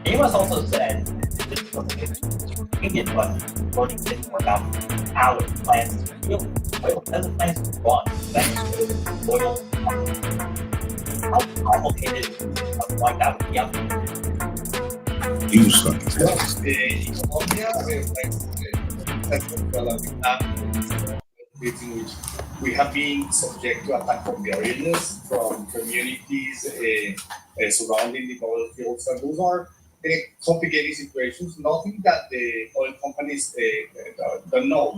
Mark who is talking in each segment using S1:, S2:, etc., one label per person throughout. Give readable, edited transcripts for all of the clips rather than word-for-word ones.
S1: It was also said that this was convenient, but running didn't work out how it plans to heal. Oil doesn't plan to run. Thanks to oil. How complicated like that would be out there.
S2: Huge fucking
S3: Colombia in which we have been subject to attack from guerrillas from communities surrounding the oil fields, and those are complicated situations. Nothing that the oil companies don't know.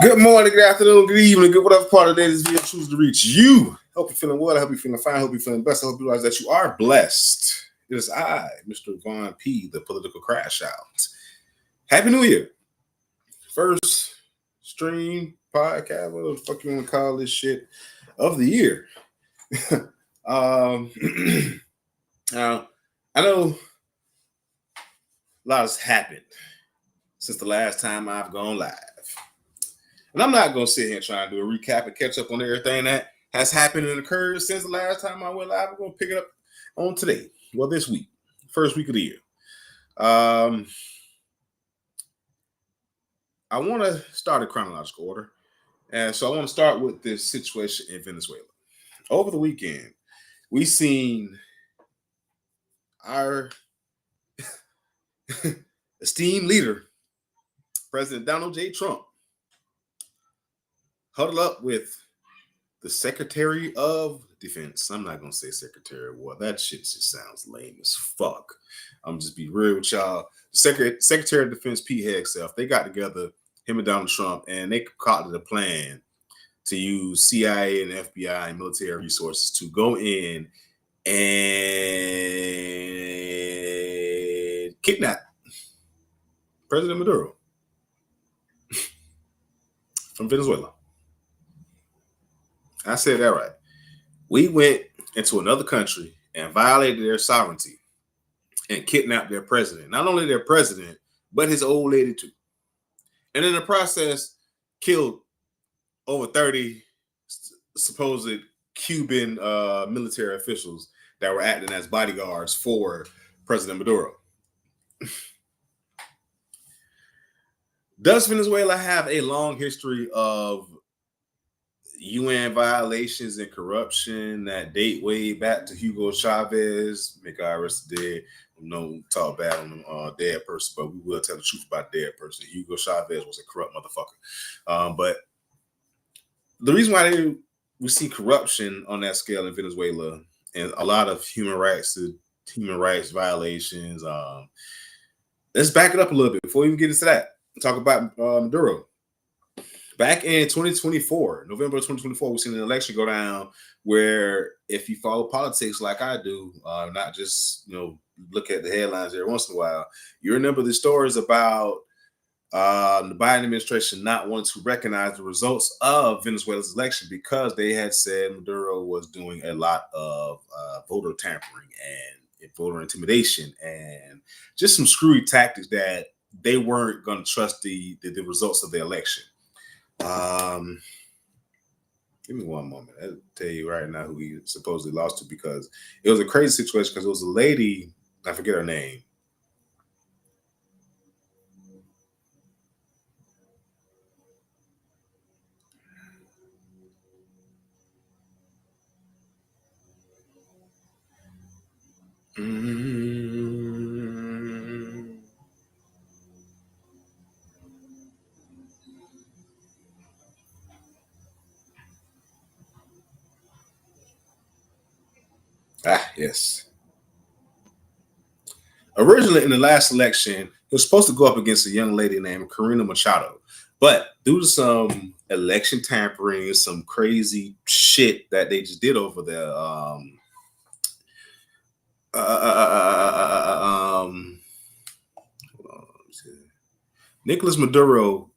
S2: Good morning, good afternoon, good evening, good whatever part of the day this video chooses to reach you. Hope you're feeling well. I hope you're feeling fine. I hope you're feeling blessed. I hope you realize that you are blessed. It is I, Mr. Von P, the political crash out. Happy New Year. First stream, podcast, whatever the fuck you want to call this shit, of the year. Now, I know a lot has happened since the last time I've gone live. And I'm not going to sit here and try and do a recap and catch up on everything that has happened and occurred since the last time I went live. I'm going to pick it up on today. Well, this week, first week of the year. I want to start in chronological order. And so I want to start with this situation in Venezuela. Over the weekend, we seen our esteemed leader, President Donald J. Trump, huddle up with the Secretary of Defense. I'm not going to say Secretary of War. That shit just sounds lame as fuck. I'm just be real with y'all. Secretary of Defense Pete Hegseth, they got together, him and Donald Trump, and they concocted a plan to use CIA and FBI and military resources to go in and kidnap President Maduro from Venezuela. I said that right. We went into another country and violated their sovereignty and kidnapped their president. Not only their president, but his old lady too. And in the process, killed over 30 supposed Cuban military officials that were acting as bodyguards for President Maduro. Does Venezuela have a long history of UN violations and corruption that date way back to Hugo Chavez? May God rest the dead. No talk bad on a dead person, but we will tell the truth about a dead person. Hugo Chavez was a corrupt motherfucker. But the reason why we see corruption on that scale in Venezuela and a lot of human rights violations. Let's back it up a little bit before we even get into that. Talk about Maduro. Back in 2024, November 2024, we've seen an election go down where, if you follow politics like I do, not just look at the headlines every once in a while, you remember the stories about the Biden administration not wanting to recognize the results of Venezuela's election because they had said Maduro was doing a lot of voter tampering and voter intimidation and just some screwy tactics that they weren't going to trust the results of the election. Give me one moment. I'll tell you right now who he supposedly lost to, because it was a crazy situation, because it was a lady, I forget her name. Yes. Originally, in the last election, he was supposed to go up against a young lady named Corina Machado. But due to some election tampering, some crazy shit that they just did over there, Nicolas Maduro,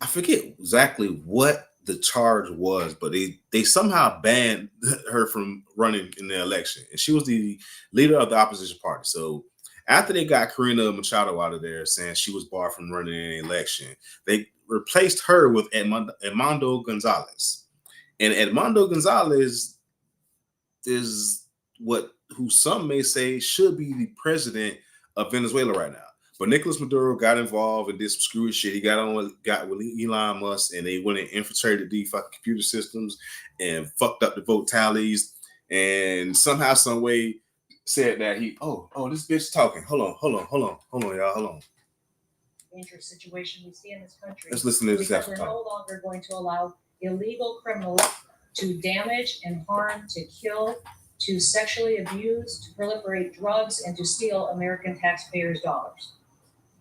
S2: I forget exactly what the charge was, but they somehow banned her from running in the election, and she was the leader of the opposition party. So after they got Corina Machado out of there, saying she was barred from running in the election, they replaced her with Edmundo Gonzalez, and Edmundo Gonzalez is who some may say should be the president of Venezuela right now. But Nicolas Maduro got involved and did some screwy shit. He got with Elon Musk, and they went and infiltrated the fucking computer systems and fucked up the vote tallies. And somehow, some way, said that this bitch talking. Hold on, y'all, hold on.
S4: Dangerous situation we see in this country.
S2: Let's listen to this.
S4: Because we're no longer going to allow illegal criminals to damage and harm, to kill, to sexually abuse, to proliferate drugs, and to steal American taxpayers' dollars.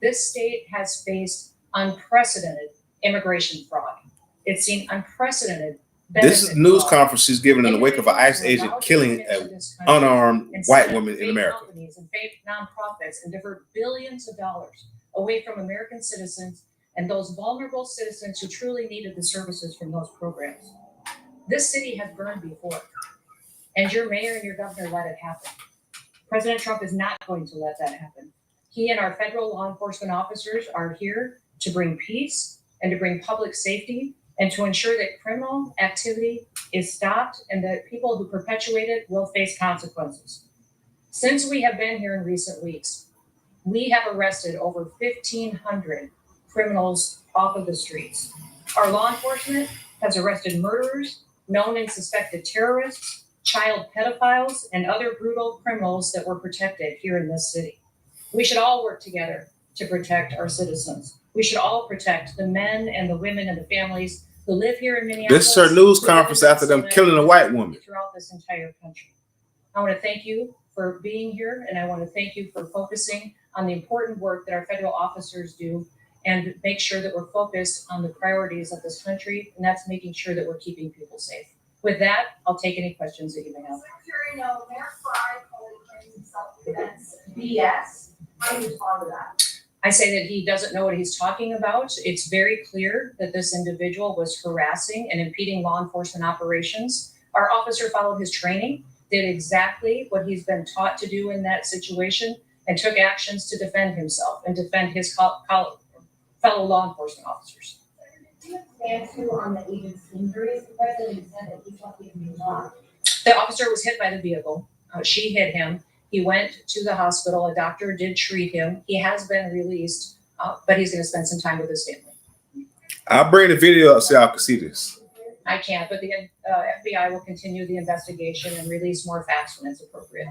S4: This state has faced unprecedented immigration fraud. It's seen unprecedented
S2: This is news conference she's given in the wake of an ICE agent killing an unarmed white woman in America.
S4: Companies and fake nonprofits and divert billions of dollars away from American citizens and those vulnerable citizens who truly needed the services from those programs. This city has burned before, and your mayor and your governor let it happen. President Trump is not going to let that happen. He and our federal law enforcement officers are here to bring peace and to bring public safety and to ensure that criminal activity is stopped and that people who perpetuate it will face consequences. Since we have been here in recent weeks, we have arrested over 1,500 criminals off of the streets. Our law enforcement has arrested murderers, known and suspected terrorists, child pedophiles, and other brutal criminals that were protected here in this city. We should all work together to protect our citizens. We should all protect the men and the women and the families who live here in Minneapolis.
S2: This is her news conference after them killing a white woman.
S4: Throughout this entire country. I want to thank you for being here, and I want to thank you for focusing on the important work that our federal officers do and make sure that we're focused on the priorities of this country, and that's making sure that we're keeping people safe. With that, I'll take any questions that you may have.
S5: Secretary, no, Mayor Fry called it self-defense BS. How do you respond to that?
S4: I say that he doesn't know what he's talking about. It's very clear that this individual was harassing and impeding law enforcement operations. Our officer followed his training, did exactly what he's been taught to do in that situation, and took actions to defend himself and defend his fellow law enforcement officers.
S5: Do you expand to on the agent's injuries? The president said that he thought he could be shot.
S4: The officer was hit by the vehicle. She hit him. He went to the hospital. A doctor did treat him. He has been released, but he's going to spend some time with his family.
S2: I'll bring the video up so y'all can see this.
S4: I can't, but the FBI will continue the investigation and release more facts when it's appropriate.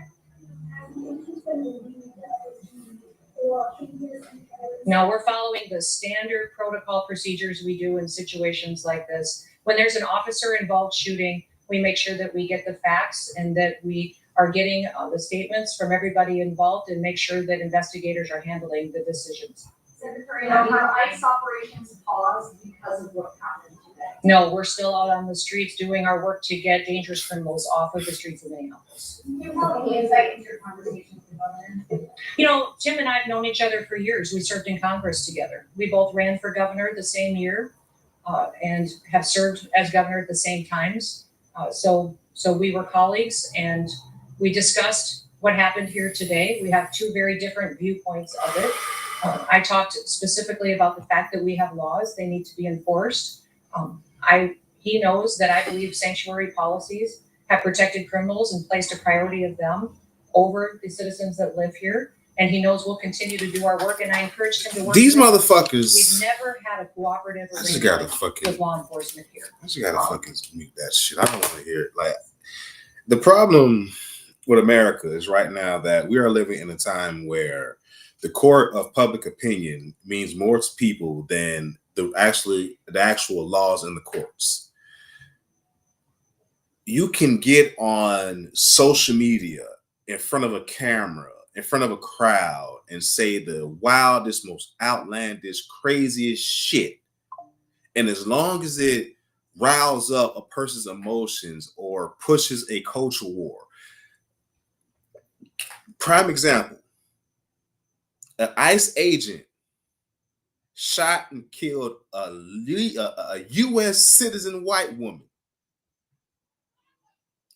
S4: No, we're following the standard protocol procedures we do in situations like this. When there's an officer-involved shooting, we make sure that we get the facts and that we are getting the statements from everybody involved and make sure that investigators are handling the decisions.
S5: Secretary, have ICE operations paused because of what happened today?
S4: No, we're still out on the streets doing our work to get dangerous criminals off of the streets of Minneapolis.
S5: Can you have any insight into your conversations with the governor?
S4: You know, Tim and I have known each other for years. We served in Congress together. We both ran for governor the same year and have served as governor at the same times. So we were colleagues and we discussed what happened here today. We have two very different viewpoints of it. I talked specifically about the fact that we have laws, they need to be enforced. He knows that I believe sanctuary policies have protected criminals and placed a priority of them over the citizens that live here. And he knows we'll continue to do our work, and I encouraged him to work.
S2: These
S4: with
S2: motherfuckers.
S4: We've never had a cooperative with law enforcement here.
S2: I just gotta fucking mute that shit. I don't want to hear it. Like, the problem with America is right now that we are living in a time where the court of public opinion means more to people than the actual laws in the courts. You can get on social media in front of a camera, in front of a crowd, and say the wildest, most outlandish, craziest shit. And as long as it riles up a person's emotions or pushes a culture war. Prime example, an ICE agent shot and killed a U.S. citizen white woman.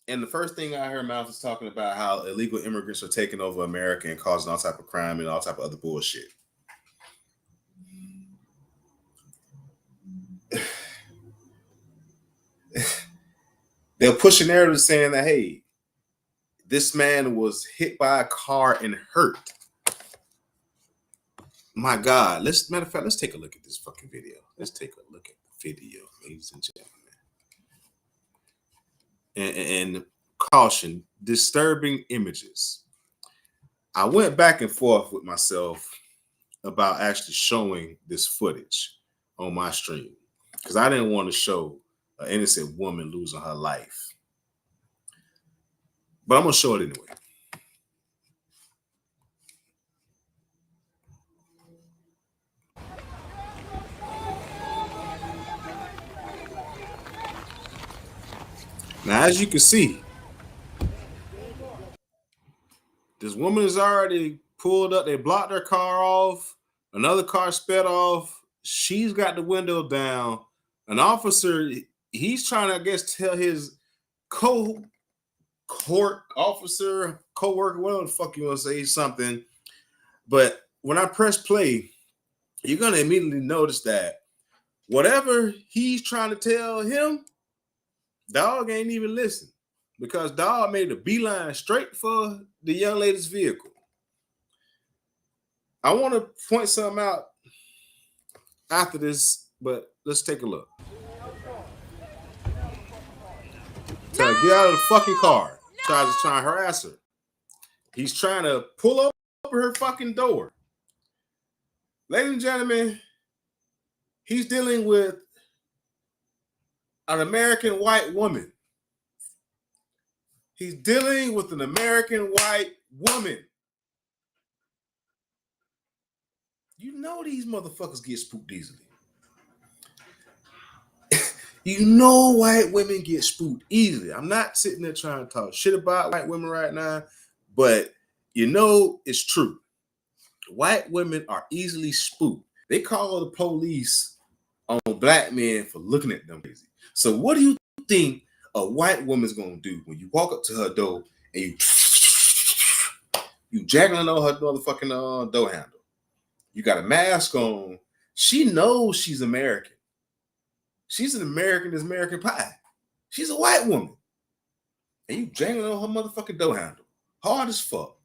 S2: And the first thing I heard Miles was talking about how illegal immigrants are taking over America and causing all type of crime and all type of other bullshit. They'll push a narrative saying that, hey, this man was hit by a car and hurt. My God, matter of fact, let's take a look at this fucking video. Let's take a look at the video, ladies and gentlemen. And caution, disturbing images. I went back and forth with myself about actually showing this footage on my stream because I didn't want to show an innocent woman losing her life. But I'm going to show it anyway. Now, as you can see, this woman is already pulled up. They blocked her car off. Another car sped off. She's got the window down. An officer, he's trying to, I guess, tell his court officer, co-worker, whatever the fuck you want to say, something. But when I press play, you're going to immediately notice that whatever he's trying to tell him, dog ain't even listen, because dog made a beeline straight for the young lady's vehicle. I want to point something out after this, but let's take a look. Trying to get out of the fucking car. Tries to try and harass her. He's trying to pull up her fucking door. Ladies and gentlemen, he's dealing with an American white woman. He's dealing with an American white woman. You know these motherfuckers get spooked easily. You know white women get spooked easily. I'm not sitting there trying to talk shit about white women right now, but you know it's true. White women are easily spooked. They call the police on black men for looking at them crazy. So what do you think a white woman's gonna do when you walk up to her door and you jaggling on her motherfucking door handle? You got a mask on. She knows she's American. She's an American as American pie. She's a white woman. And you jangling on her motherfucking door handle. Hard as fuck.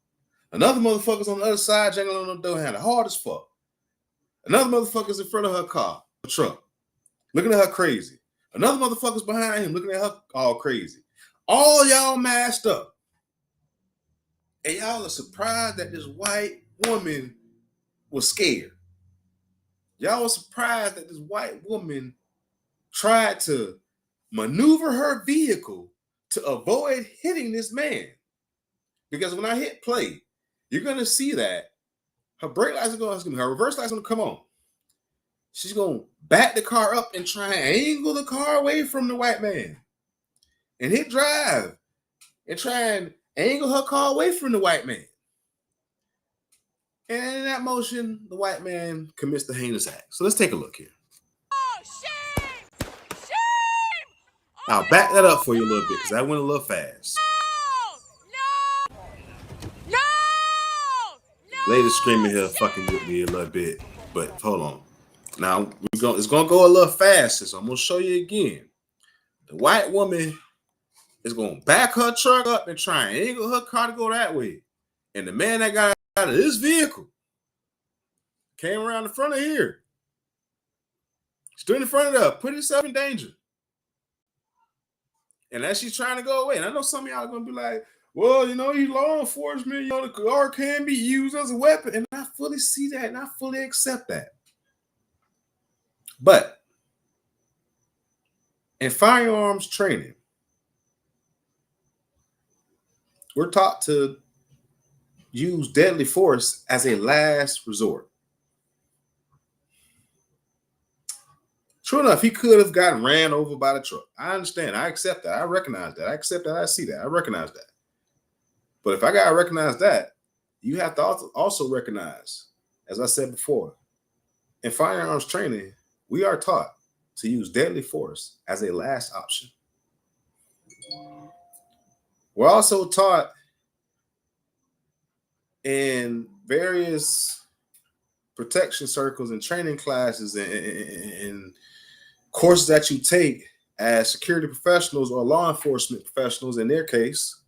S2: Another motherfucker's on the other side jangling on the door handle. Hard as fuck. Another motherfucker's in front of her car, a truck, looking at her crazy. Another motherfucker's behind him looking at her all crazy. All y'all masked up. And y'all are surprised that this white woman was scared. Y'all were surprised that this white woman tried to maneuver her vehicle to avoid hitting this man. Because when I hit play, you're going to see that her brake lights are going to, her reverse lights are going to come on. She's going to back the car up and try and angle the car away from the white man. And hit drive and try and angle her car away from the white man. And in that motion, the white man commits the heinous act. So let's take a look here.
S6: Oh, shame! Shame!
S2: I'll back that up for you a little bit because that went a little fast.
S6: No!
S2: Ladies screaming here fucking with me a little bit, but hold on. Now it's gonna go a little faster, so I'm gonna show you again. The white woman is gonna back her truck up and try and angle her car to go that way. And the man that got out of this vehicle came around the front of here, stood in front of her, put himself in danger. And as she's trying to go away, and I know some of y'all are gonna be like, well, you know, he's law enforcement, you know, the car can be used as a weapon. And I fully see that and I fully accept that. But in firearms training, we're taught to use deadly force as a last resort. True enough, he could have gotten ran over by the truck. I understand. I accept that. I recognize that. I accept that. I see that. I recognize that. But if I got to recognize that, you have to also recognize, as I said before, in firearms training, we are taught to use deadly force as a last option. We're also taught in various protection circles and training classes and courses that you take as security professionals or law enforcement professionals in their case,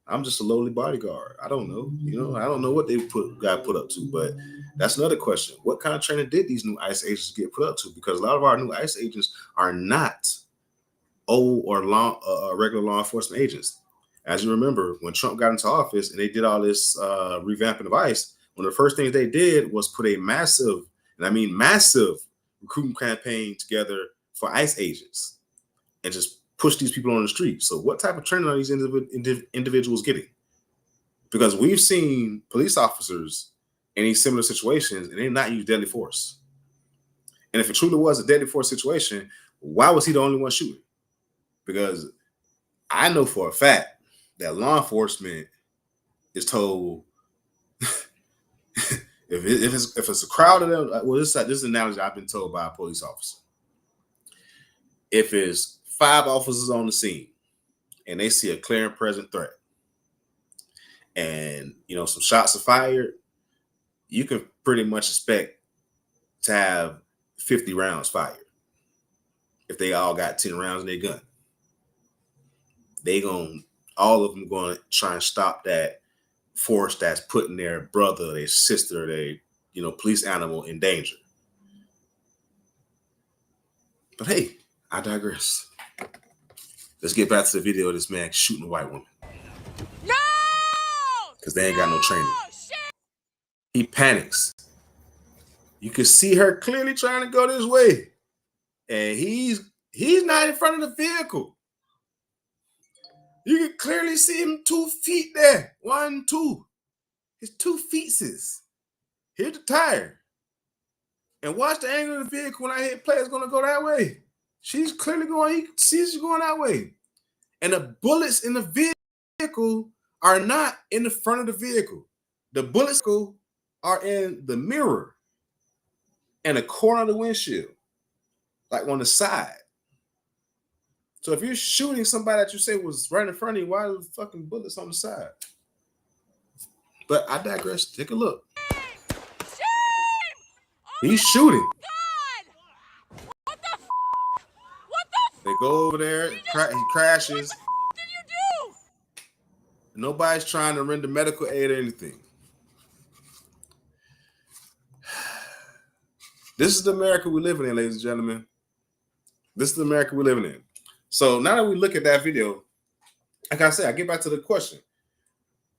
S2: I'm just a lowly bodyguard. I don't know. I don't know what they got put up to, but that's another question. What kind of training did these new ICE agents get put up to? Because a lot of our new ICE agents are not old or regular law enforcement agents. As you remember, when Trump got into office and they did all this revamping of ICE, one of the first things they did was put a massive, and I mean massive, recruitment campaign together for ICE agents and just push these people on the street. So what type of training are these individuals getting? Because we've seen police officers in these similar situations and they not use deadly force. And if it truly was a deadly force situation, why was he the only one shooting? Because I know for a fact that law enforcement is told if it's a crowd of them, well, this is an analogy I've been told by a police officer. If it's 5 officers on the scene and they see a clear and present threat and some shots are fired, you can pretty much expect to have 50 rounds fired. If they all got 10 rounds in their gun, all of them going to try and stop that force that's putting their brother, their sister, their police animal in danger. But hey, I digress. Let's get back to the video of this man shooting a white woman.
S6: No!
S2: Because they ain't got no training.
S6: Shit!
S2: He panics. You can see her clearly trying to go this way. And he's not in front of the vehicle. You can clearly see him 2 feet there. 1, 2. His 2 feet. Hit the tire. And watch the angle of the vehicle. When I hit play, it's going to go that way. She's clearly going, you can see she's going that way. And the bullets in the vehicle are not in the front of the vehicle. The bullets are in the mirror and the corner of the windshield, like on the side. So if you're shooting somebody that you say was right in front of you, why are the fucking bullets on the side? But I digress. Take a look.
S6: Shame!
S2: He's shooting.
S6: God! What the f? What the f?
S2: They go over there. He crashes.
S6: What did you do?
S2: Nobody's trying to render medical aid or anything. This is the America we're living in, ladies and gentlemen. This is the America we're living in. So now that we look at that video, like I said, I get back to the question.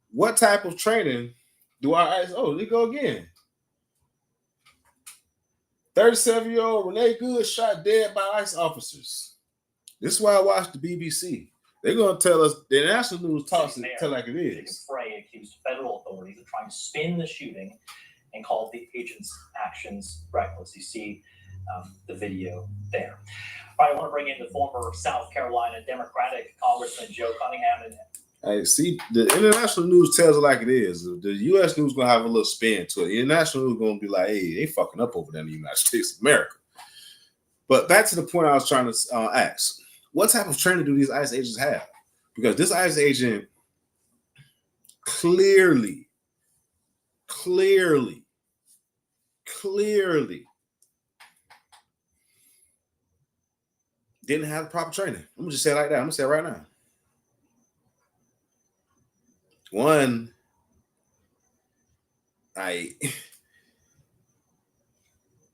S2: What type of training do our ICE? Oh, there you go again. 37-year-old Renee Good shot dead by ICE officers. This is why I watch the BBC. They're going to tell us, the national news tell like it is.
S1: Frey accused federal authorities of trying to spin the shooting and called the agent's actions reckless. You see the video there. All right, I want to bring in the former South Carolina Democratic Congressman Joe Cunningham. And
S2: Hey, see, the international news tells it like it is. The U.S. news going to have a little spin to it. The international news going to be like, hey, they fucking up over there in the United States of America. But back to the point I was trying to ask. What type of training do these ICE agents have? Because this ICE agent clearly didn't have proper training. I'm going to just say it like that. I'm going to say it right now. One,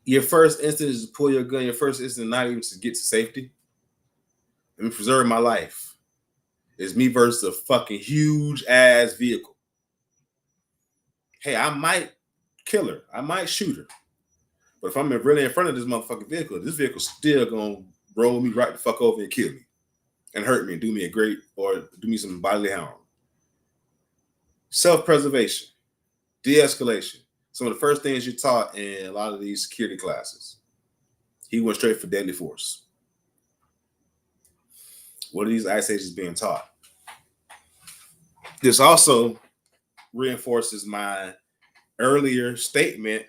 S2: your first instinct is to pull your gun. Your first instinct not even to get to safety. Let me preserve my life. It's me versus a fucking huge ass vehicle. Hey, I might kill her. I might shoot her. But if I'm really in front of this motherfucking vehicle, this vehicle's still gonna roll me right the fuck over and kill me and hurt me and do me some bodily harm. Self-preservation, de-escalation. Some of the first things you're taught in a lot of these security classes. He went straight for deadly force. What are these ICE agents being taught? This also reinforces my earlier statement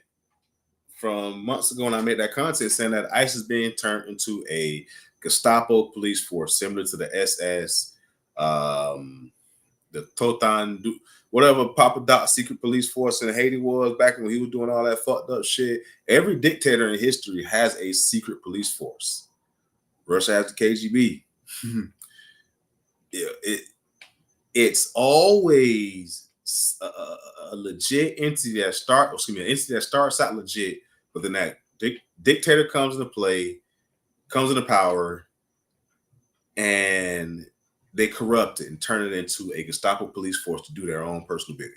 S2: from months ago when I made that content saying that ICE is being turned into a Gestapo police force similar to the SS, the Totan, whatever Papa Doc secret police force in Haiti was back when he was doing all that fucked up shit. Every dictator in history has a secret police force. Russia has the KGB. Yeah, it's always a legit entity that starts out legit, but then that dictator comes into play, comes into power, and they corrupt it and turn it into a Gestapo police force to do their own personal bidding.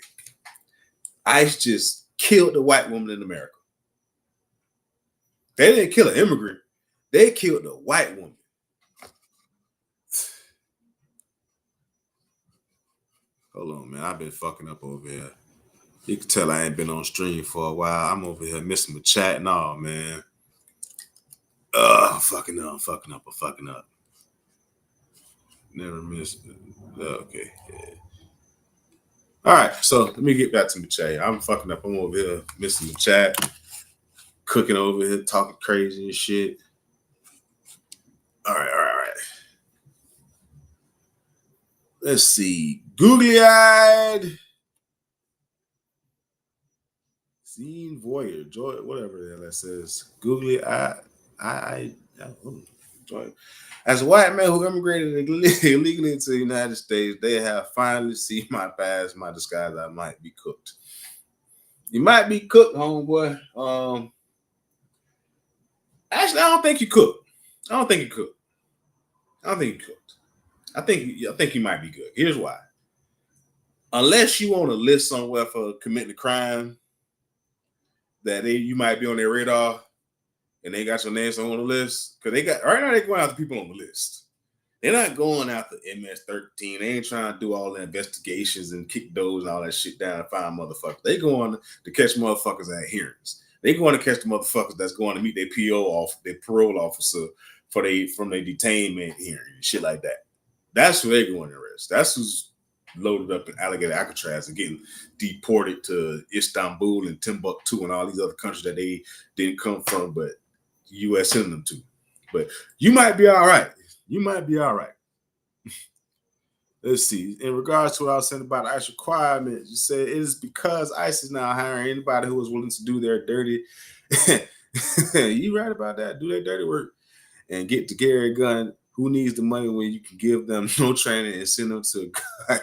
S2: ICE just killed the white woman in America. They didn't kill an immigrant. They killed the white woman. Hold on, man. I've been fucking up over here. You can tell I ain't been on stream for a while. I'm over here missing my chat and all, man. I'm fucking up. Never missed it. Okay. Yeah. All right, so let me get back to my chat. I'm fucking up. I'm over here missing the chat, cooking over here, talking crazy and shit. All right. Let's see. Googly-eyed. Seen Voyeur. Joy, whatever the hell that says. Googly-eyed. As a white man who immigrated illegally into the United States, they have finally seen my past, my disguise. I might be cooked. You might be cooked, homeboy. Actually, I don't think you cooked. I think you might be good. Here's why. Unless you on a list somewhere for committing a crime that you might be on their radar and they got your name on the list. Because right now they're going after people on the list. They're not going after MS-13. They ain't trying to do all the investigations and kick those and all that shit down and find motherfuckers. They going to catch motherfuckers at hearings. They going to catch the motherfuckers that's going to meet their their parole officer from their detainment hearing and shit like that. That's who they're going to arrest. That's who's loaded up in alligator Alcatraz and getting deported to Istanbul and Timbuktu and all these other countries that they didn't come from, but the U.S. sent them to. But you might be all right. Let's see. In regards to what I was saying about ICE requirements, you said it is because ICE is now hiring anybody who is willing to do their dirty. You right about that? Do their dirty work and get to carry a gun. Who needs the money when you can give them no training and send them to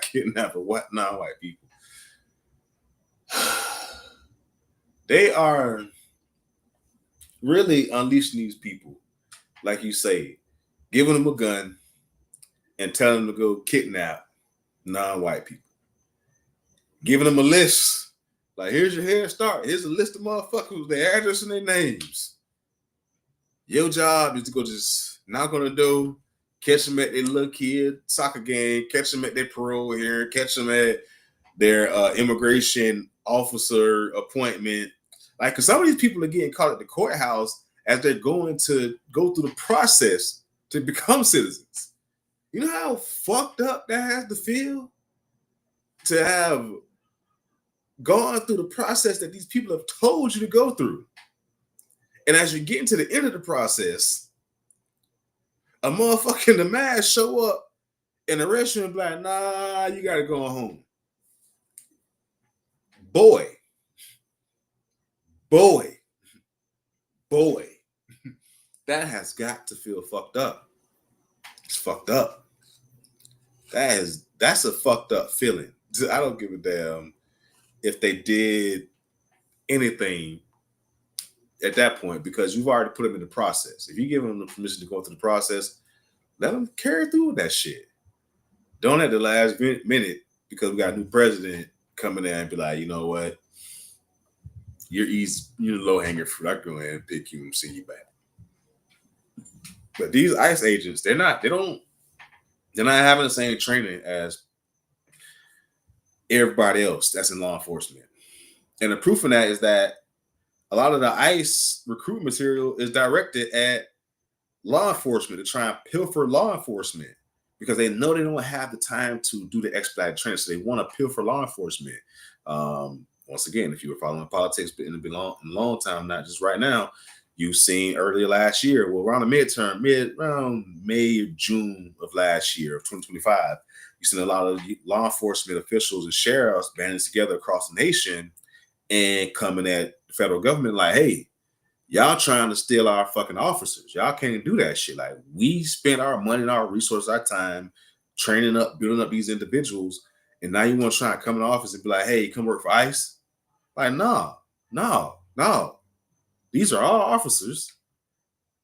S2: kidnap non-white people? They are really unleashing these people, like you say, giving them a gun and telling them to go kidnap non-white people. Giving them a list. Like, here's your head start. Here's a list of motherfuckers with their address and their names. Your job is to go just knock on the door, catch them at their little kid soccer game, catch them at their parole hearing, catch them at their immigration officer appointment. Like, because some of these people are getting caught at the courthouse as they're going to go through the process to become citizens. You know how fucked up that has to feel? To have gone through the process that these people have told you to go through. And as you're getting to the end of the process, a motherfucker in the mask show up in the restaurant and be like, nah, you gotta go home. Boy. That has got to feel fucked up. It's fucked up. That's a fucked up feeling. I don't give a damn if they did anything at that point, because you've already put them in the process. If you give them the permission to go through the process, let them carry through with that shit. Don't at the last minute, because we got a new president coming in and be like, you know what? You're low-hanging fruit. I go ahead and pick you and send you back. But these ICE agents, they're not having the same training as everybody else that's in law enforcement. And the proof of that is that a lot of the ICE recruit material is directed at law enforcement to try and pilfer law enforcement, because they know they don't have the time to do the expedited training. So they want to pilfer law enforcement. Once again, if you were following politics in a long time, not just right now, you've seen earlier last year, well, around the midterm, around May or June of last year, of 2025, you've seen a lot of law enforcement officials and sheriffs banding together across the nation and coming at the federal government like, hey, y'all trying to steal our fucking officers. Y'all can't do that shit. Like, we spent our money and our resources, our time training up, building up these individuals, and now you want to try and come in the office and be like, hey, come work for ICE? Like, no. These are all officers,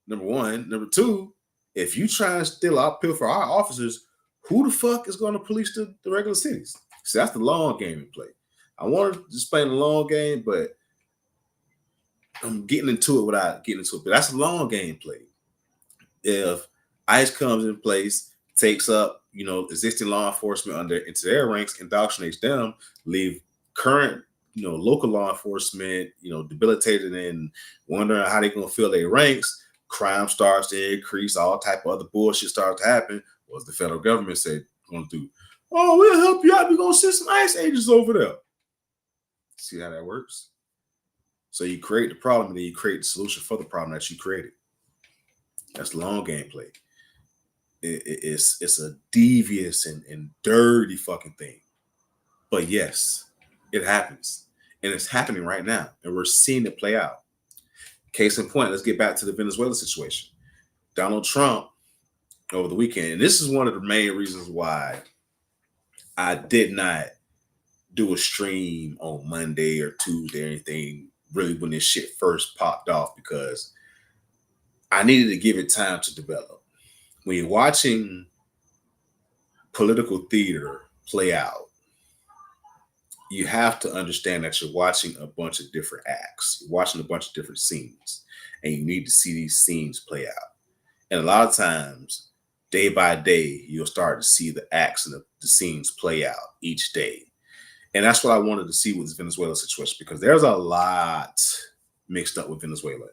S2: number one. Number two, if you try and steal our pill for our officers, who the fuck is going to police the regular cities? See, that's the long game in play. I wanted to just play the long game, but I'm getting into it without getting into it. But that's a long game play. If ICE comes in place, takes up, existing law enforcement into their ranks, indoctrinates them, leave current, local law enforcement, debilitated and wondering how they're going to fill their ranks, crime starts to increase, all type of other bullshit starts to happen. What's the federal government said going to do? Oh, we'll help you out. We're going to send some ICE agents over there. See how that works? So you create the problem and then you create the solution for the problem that you created. That's long game play. It's a devious and dirty fucking thing. But yes, it happens. And it's happening right now. And we're seeing it play out. Case in point, let's get back to the Venezuela situation. Donald Trump over the weekend, and this is one of the main reasons why I did not do a stream on Monday or Tuesday or anything really when this shit first popped off, because I needed to give it time to develop. When you're watching political theater play out, you have to understand that you're watching a bunch of different acts. You're watching a bunch of different scenes, and you need to see these scenes play out. And a lot of times, day by day, you'll start to see the acts and the scenes play out each day. And that's what I wanted to see with this Venezuela situation, because there's a lot mixed up with Venezuela.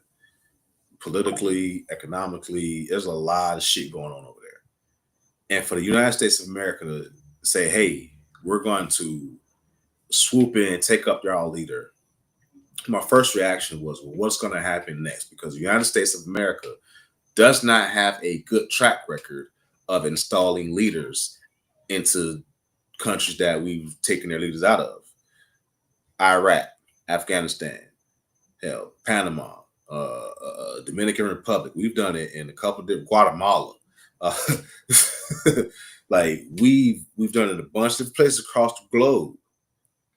S2: Politically, economically, there's a lot of shit going on over there. And for the United States of America to say, hey, we're going to swoop in and take up y'all leader, my first reaction was, well, what's going to happen next? Because the United States of America does not have a good track record of installing leaders into countries that we've taken their leaders out of. Iraq, Afghanistan, hell, Panama, Dominican Republic. We've done it in a couple of different, Guatemala. Like we've done it in a bunch of places across the globe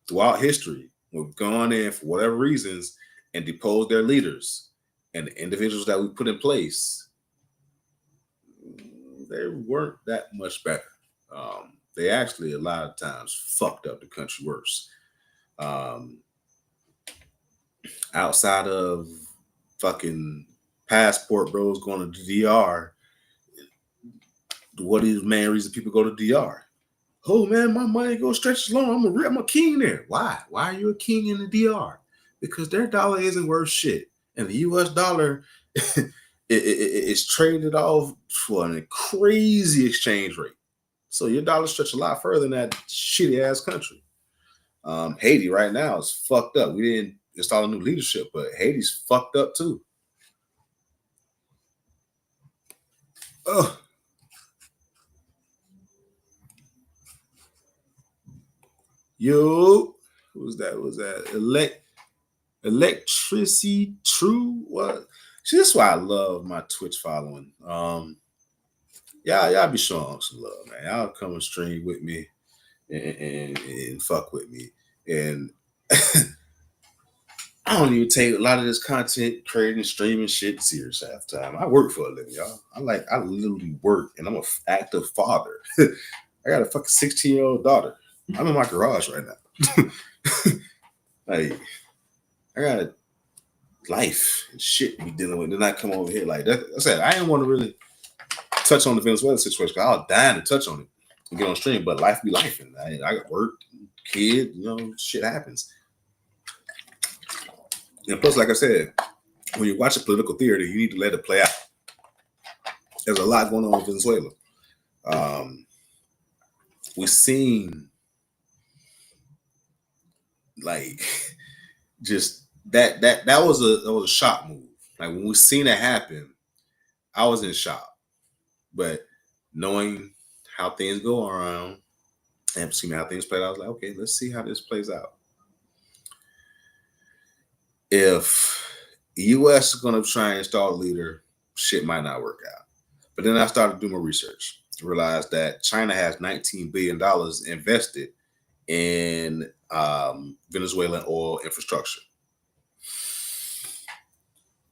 S2: throughout history. We've gone in for whatever reasons and deposed their leaders, and the individuals that we put in place, they weren't that much better. They actually a lot of times fucked up the country worse. Outside of fucking passport bros going to the DR, what is the main reason people go to DR? Oh man, my money goes stretch as long. I'm a king there. Why? Why are you a king in the DR? Because their dollar isn't worth shit, and the U.S. dollar it's traded off for a crazy exchange rate. So your dollar stretch a lot further than that shitty ass country. Haiti right now is fucked up. We didn't install a new leadership, but Haiti's fucked up too. Ugh. Yo, who's that? Who's that? Electricity True? What? See, this is why I love my Twitch following. Y'all be showing some love, man. Y'all come and stream with me and fuck with me. And I don't even take a lot of this content creating and streaming shit serious half the time. I work for a living, y'all. I literally work, and I'm an active father. I got a fucking 16-year-old daughter. I'm in my garage right now. Like, I got a life and shit to be dealing with. Then I come over here like that. I said I didn't want to really touch on the Venezuela situation. I was dying to touch on it and get on stream, but life be life, and I got work, kid, shit happens. And plus, like I said, when you watch a political theater, you need to let it play out. There's a lot going on in Venezuela. We've seen like just that was a shock move. Like when we seen it happen, I was in shock. But knowing how things go around and seeing how things play out, I was like, okay, let's see how this plays out. If the U.S. is going to try and install a leader, shit might not work out. But then I started doing my research. realized that China has $19 billion invested in Venezuelan oil infrastructure.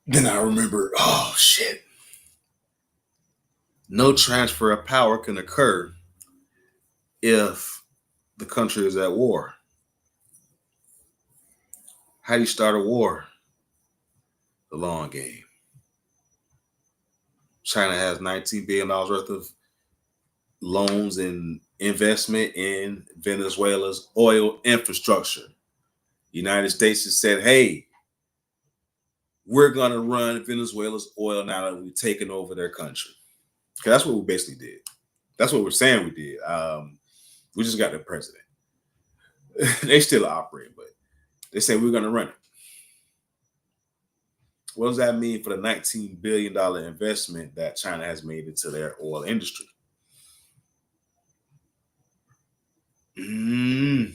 S2: Then I remember, oh shit, no transfer of power can occur if the country is at war. How do you start a war? The long game. China has $19 billion worth of loans and investment in Venezuela's oil infrastructure. United States has said, hey, we're going to run Venezuela's oil now that we've taken over their country. Because that's what we basically did. That's what we're saying we did. We just got the president. They still operate, but they say we're going to run it. What does that mean for the $19 billion investment that China has made into their oil industry? I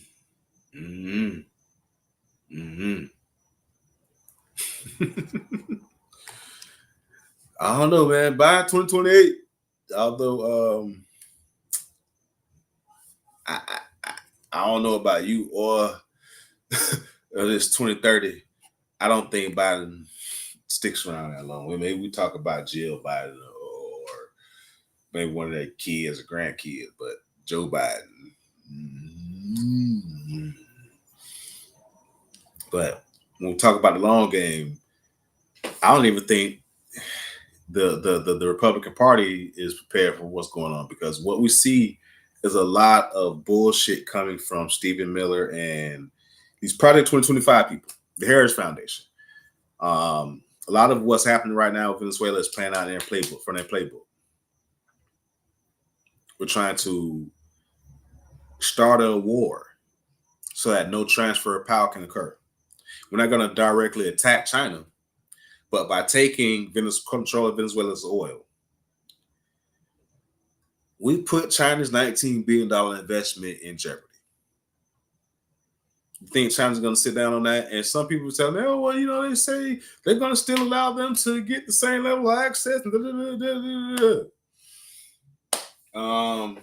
S2: don't know, man. By 2028, although I don't know about you or this 2030, I don't think Biden sticks around that long. Maybe we talk about Jill Biden or maybe one of their kids or grandkids, but Joe Biden. But when we talk about the long game, I don't even think the Republican Party is prepared for what's going on, because what we see is a lot of bullshit coming from Stephen Miller and these Project 2025 people, the Harris Foundation. A lot of what's happening right now in Venezuela is playing out in their playbook, from their playbook. We're trying to start a war so that no transfer of power can occur. We're not going to directly attack China, but by taking control of Venezuela's oil, we put China's $19 billion investment in jeopardy. You think China's going to sit down on that? And some people tell me, oh, well, you know, they say they're going to still allow them to get the same level of access. I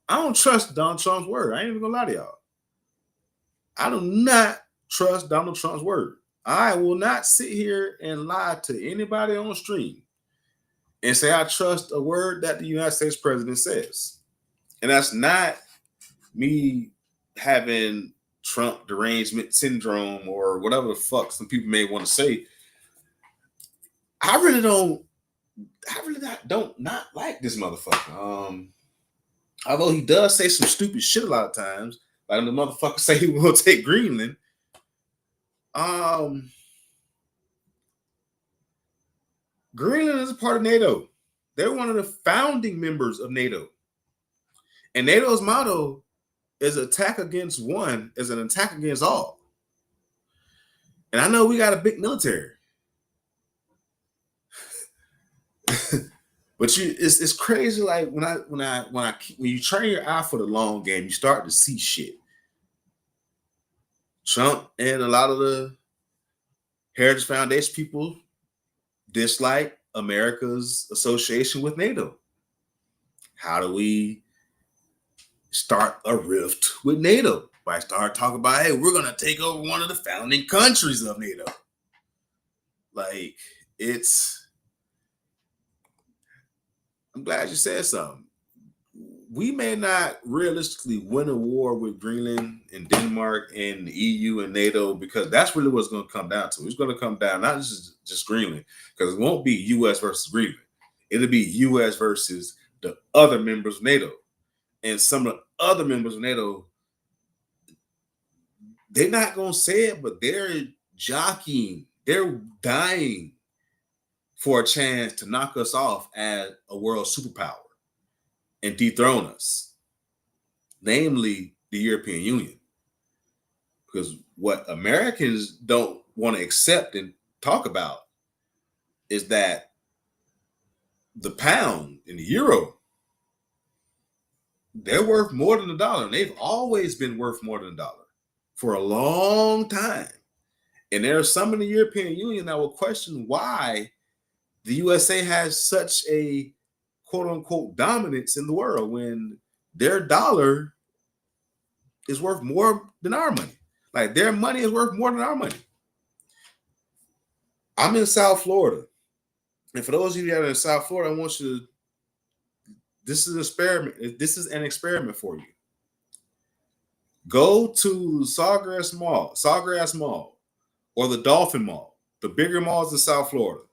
S2: don't trust Donald Trump's word. I ain't even going to lie to y'all. I do not trust Donald Trump's word. I will not sit here and lie to anybody on the stream and say I trust a word that the United States president says. And that's not me having Trump derangement syndrome or whatever the fuck some people may want to say. I really don't like this motherfucker. Although he does say some stupid shit a lot of times, like the motherfucker say he will take Greenland. Greenland is a part of NATO. They're one of the founding members of NATO. And NATO's motto is attack against one is an attack against all. And I know we got a big military. But it's crazy. Like when you train your eye for the long game, you start to see shit. Trump and a lot of the Heritage Foundation people dislike America's association with NATO. How do we start a rift with NATO? By start talking about, hey, we're gonna take over one of the founding countries of NATO. Like, I'm glad you said something. We may not realistically win a war with Greenland and Denmark and the EU and NATO, because that's really what it's going to come down to. It's going to come down not just Greenland, because it won't be U.S. versus Greenland. It'll be U.S. versus the other members of NATO. And some of the other members of NATO, they're not going to say it, but they're jockeying. They're dying for a chance to knock us off as a world superpower and dethrone us, namely the European Union. Because what Americans don't want to accept and talk about is that the pound and the euro, they're worth more than $1. And they've always been worth more than $1 for a long time. And there are some in the European Union that will question why the USA has such a quote unquote dominance in the world when their dollar is worth more than our money. Like their money is worth more than our money. I'm in South Florida. And for those of you that are in South Florida, I want you to, this is an experiment. This is an experiment for you. Go to Sawgrass Mall, or the Dolphin Mall, the bigger malls in South Florida,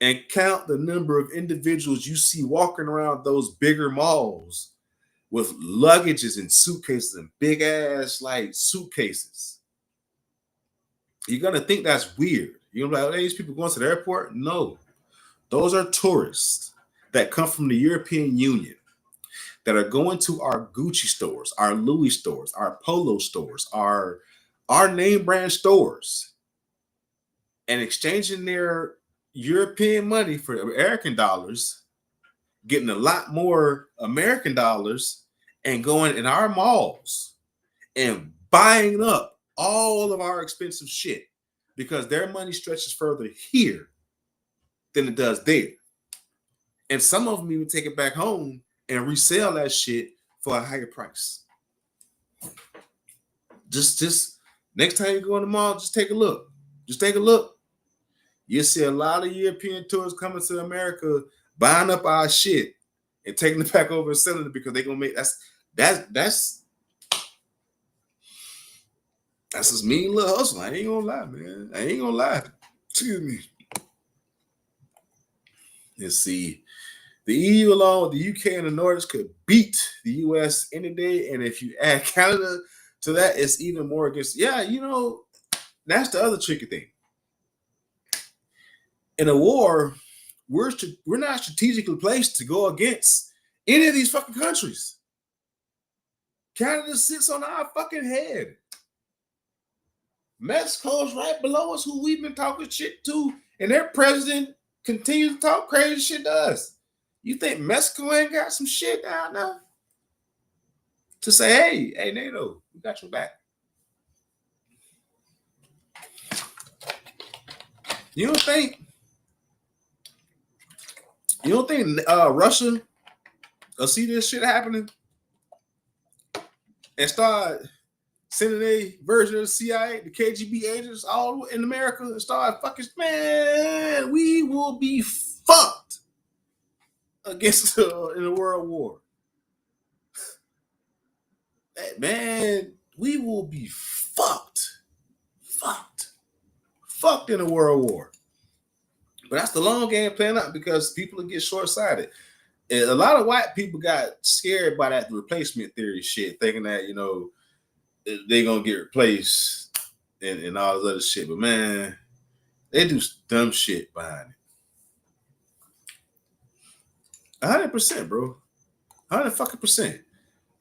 S2: and count the number of individuals you see walking around those bigger malls with luggages and suitcases and big ass like suitcases. You're gonna think that's weird. You're gonna be like, oh, these people going to the airport? No, those are tourists that come from the European Union that are going to our Gucci stores, our Louis stores, our Polo stores, our name brand stores, and exchanging their European money for American dollars, getting a lot more American dollars, and going in our malls and buying up all of our expensive shit because their money stretches further here than it does there. And some of them even take it back home and resell that shit for a higher price. Just next time you go in the mall, just take a look. Just take a look. You'll see a lot of European tourists coming to America, buying up our shit and taking it back over and selling it because they're gonna make that's this mean little hustle. I ain't gonna lie, man. I ain't gonna lie. Excuse me. Let's see. The EU along with the UK and the Nordics could beat the US any day. And if you add Canada to that, it's even more against. Yeah, you know, that's the other tricky thing. In a war, we're not strategically placed to go against any of these fucking countries. Canada sits on our fucking head. Mexico's right below us, who we've been talking shit to, and their president continues to talk crazy shit to us. You think Mexico ain't got some shit down there to say, hey, NATO, we got your back? You don't think Russia will see this shit happening and start sending a version of the CIA, the KGB agents all in America and start fucking, man, we will be fucked against in a world war. Man, we will be fucked in a world war. But that's the long game playing out because people will get short-sighted. And a lot of white people got scared by that replacement theory shit, thinking that, you know, they're going to get replaced and all this other shit. But, man, they do dumb shit behind it. 100%, bro. 100%.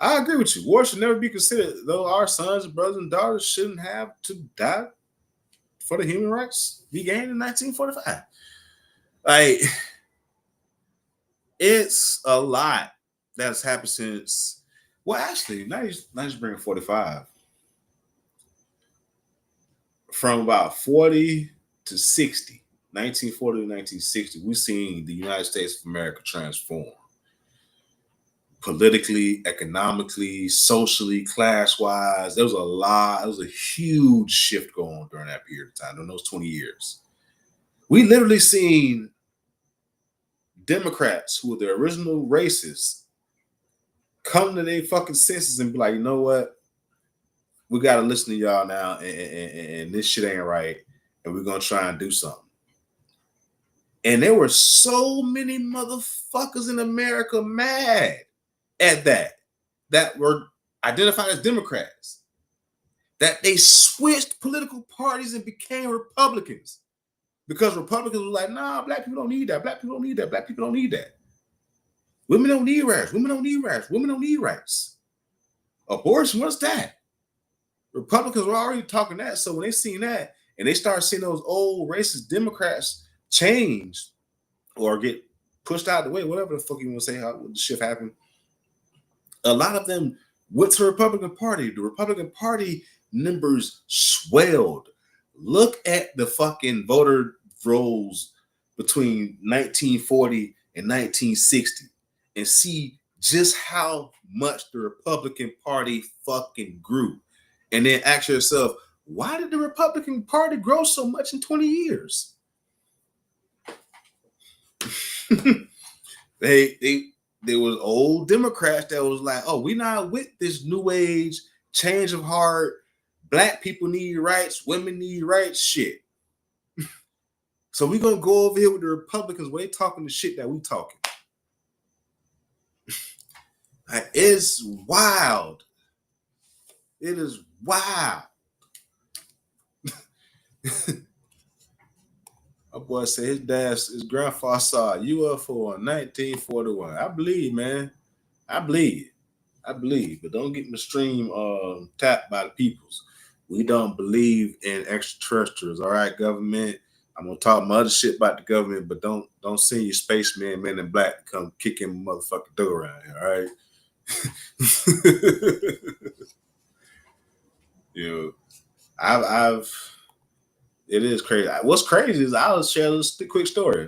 S2: I agree with you. War should never be considered, though our sons, brothers, and daughters shouldn't have to die for the human rights began in 1945. Like, it's a lot that's happened since, well, actually, not just bring 45. From about 40 to 60. 1940 to 1960, we've seen the United States of America transform politically, economically, socially, class-wise. There was a huge shift going on during that period of time, during those 20 years. We literally seen Democrats who were the original racists come to their fucking senses and be like, you know what? We got to listen to y'all now, and this shit ain't right, and we're going to try and do something. And there were so many motherfuckers in America mad at that were identified as Democrats, that they switched political parties and became Republicans because Republicans were like, nah, black people don't need that. Black people don't need that. Black people don't need that. Women don't need rights. Women don't need rights. Women don't need rights. Abortion, what's that? Republicans were already talking that. So when they seen that and they start seeing those old racist Democrats change or get pushed out of the way, whatever the fuck you want to say, how the shift happened, a lot of them went to the Republican Party. The Republican Party numbers swelled. Look at the fucking voter rolls between 1940 in 1960 and see just how much the Republican Party fucking grew. And then ask yourself, why did the Republican Party grow so much in 20 years? There was old Democrats that was like, oh, we not with this new age change of heart. Black people need rights, women need rights, shit. So we're gonna go over here with the Republicans where they talking the shit that we talking. It's wild. It is wild. My boy said his grandfather saw a UFO in 1941. I believe, man. I believe. But don't get in the stream tapped by the peoples. We don't believe in extraterrestrials. All right, government. I'm gonna talk my other shit about the government, but don't send your spaceman, men in black, to come kicking motherfucking door around here. All right. You know, it is crazy. What's crazy is I'll share this quick story.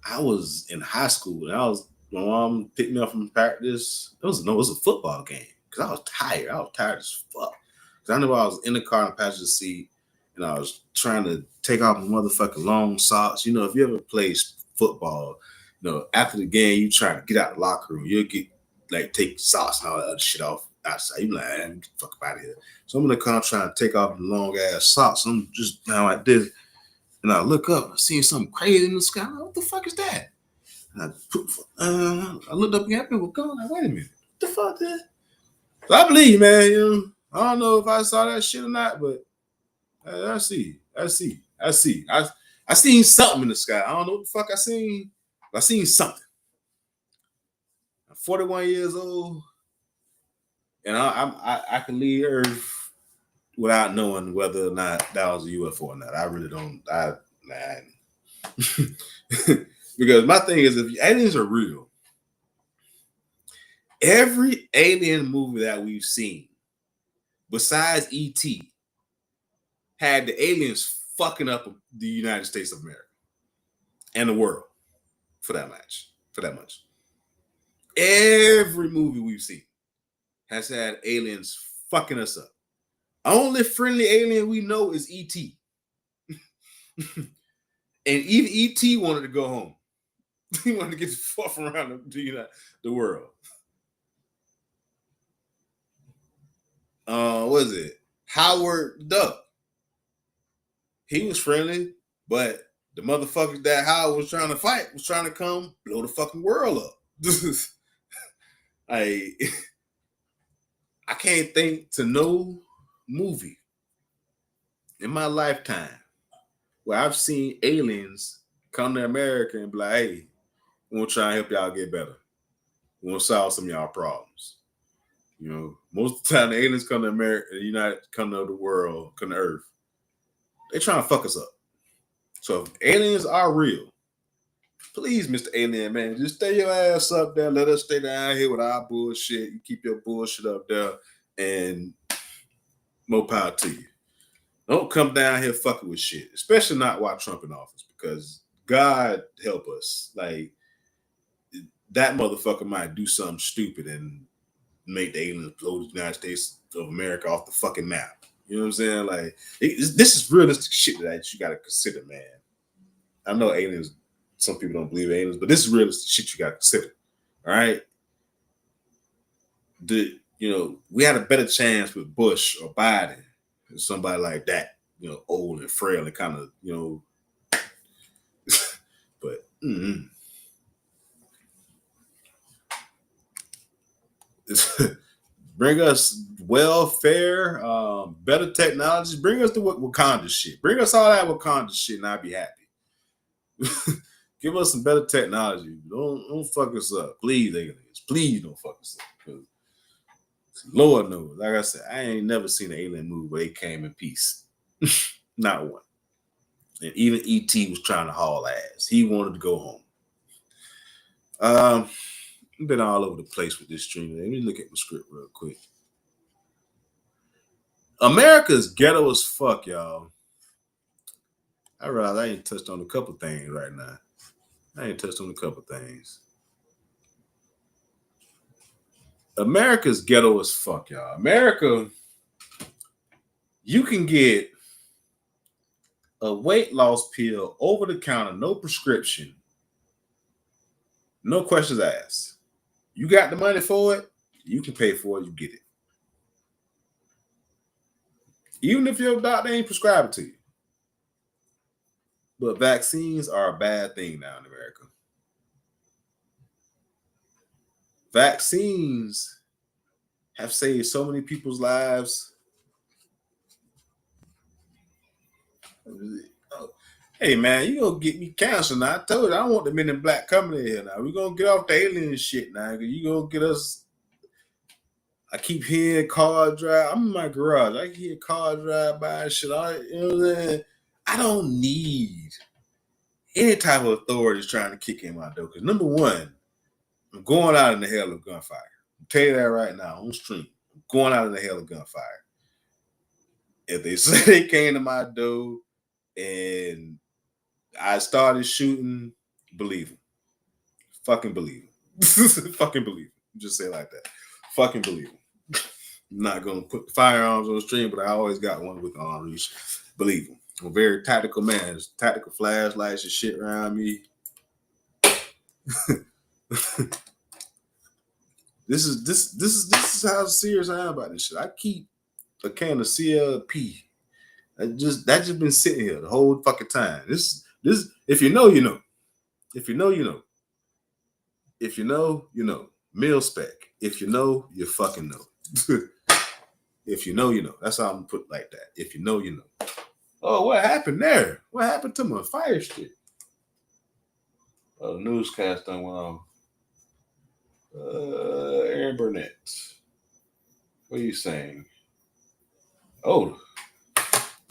S2: I was in high school and my mom picked me up from practice. It was a football game because I was tired. I was tired as fuck. Because I knew I was in the car in the passenger seat and I was trying to take off my motherfucking long socks. You know, if you ever play football, you know, after the game, you trying to get out of the locker room, you'll get take socks and all that other shit off outside. You like, get the fuck out of here. So I'm in the car trying to take off the long ass socks. I'm just down like this. And I look up, I see something crazy in the sky. Like, what the fuck is that? And I looked up again, people going, like, wait a minute, what the fuck is that? So I believe, man, you know, I don't know if I saw that shit or not, but I see. I seen something in the sky. I don't know what the fuck I seen, but I seen something. I'm 41 years old, and I can leave Earth without knowing whether or not that was a UFO or not. I really don't. Because my thing is, if aliens are real, every alien movie that we've seen, besides E.T., had the aliens fucking up the United States of America and the world, for that much. Every movie we've seen has had aliens fucking us up. Only friendly alien we know is E.T. And even E.T. wanted to go home. He wanted to get the fuck around the world. What is it? Howard Duck. He was friendly, but the motherfuckers that Howard was trying to fight was trying to come blow the fucking world up. I can't think to no movie in my lifetime where I've seen aliens come to America and be like, hey, we want to try and help y'all get better. We want to solve some of y'all problems. You know, most of the time the aliens come to America, come to the world, come to Earth. They trying to fuck us up. So if aliens are real, please, Mr. Alien Man, just stay your ass up there. Let us stay down here with our bullshit. You keep your bullshit up there, and more power to you. Don't come down here fucking with shit, especially not while Trump in office, because God help us. Like, that motherfucker might do something stupid and make the aliens blow the United States of America off the fucking map. You know what I'm saying? Like, this is realistic shit that you got to consider, man. I know aliens, some people don't believe in aliens, but this is realistic shit you got to consider. All right? We had a better chance with Bush or Biden than somebody like that, old and frail and kind of, but bring us welfare, better technology. Bring us the Wakanda shit. Bring us all that Wakanda shit, and I'd be happy. Give us some better technology. Don't fuck us up, please, aliens. Please don't fuck us up. Lord knows, like I said, I ain't never seen an alien movie where they came in peace. Not one. And even E.T. was trying to haul ass. He wanted to go home. I've been all over the place with this stream. Let me look at my script real quick. America's ghetto as fuck, y'all. I realize I ain't touched on a couple things right now. America's ghetto as fuck, y'all. America, you can get a weight loss pill over the counter, no prescription, no questions asked. You got the money for it, you can pay for it, you get it. Even if your doctor ain't prescribing to you. But vaccines are a bad thing now in America. Vaccines have saved so many people's lives. Hey man, you gonna get me cancer now. I told you I don't want the Men in Black coming in here now. We're gonna get off the alien shit now. You gonna get us. I keep hearing car drive. I'm in my garage. I hear car drive by and shit. You know what I'm saying? I don't need any type of authorities trying to kick in my door. Because number one, I'm going out in the hell of gunfire. I'll tell you that right now on stream. I'm going out in the hell of gunfire. If they say they came to my door and I started shooting, believe them. Fucking believe them. Fucking believe them. Just say it like that. Fucking believe them. I'm not going to put firearms on the stream, but I always got one with arm reach. Believe them. I'm a very tactical man. There's tactical flashlights and shit around me. This is how serious I am about this shit. I keep a can of CLP. That just been sitting here the whole fucking time. This if you know, you know. If you know, you know. If you know, you know. Mil spec. If you know, you fucking know. If you know, you know. That's how I'm gonna put it like that. If you know, you know. Oh, what happened there? What happened to my fire stick? Oh, the newscast done went on. Aaron Burnett. What are you saying? Oh,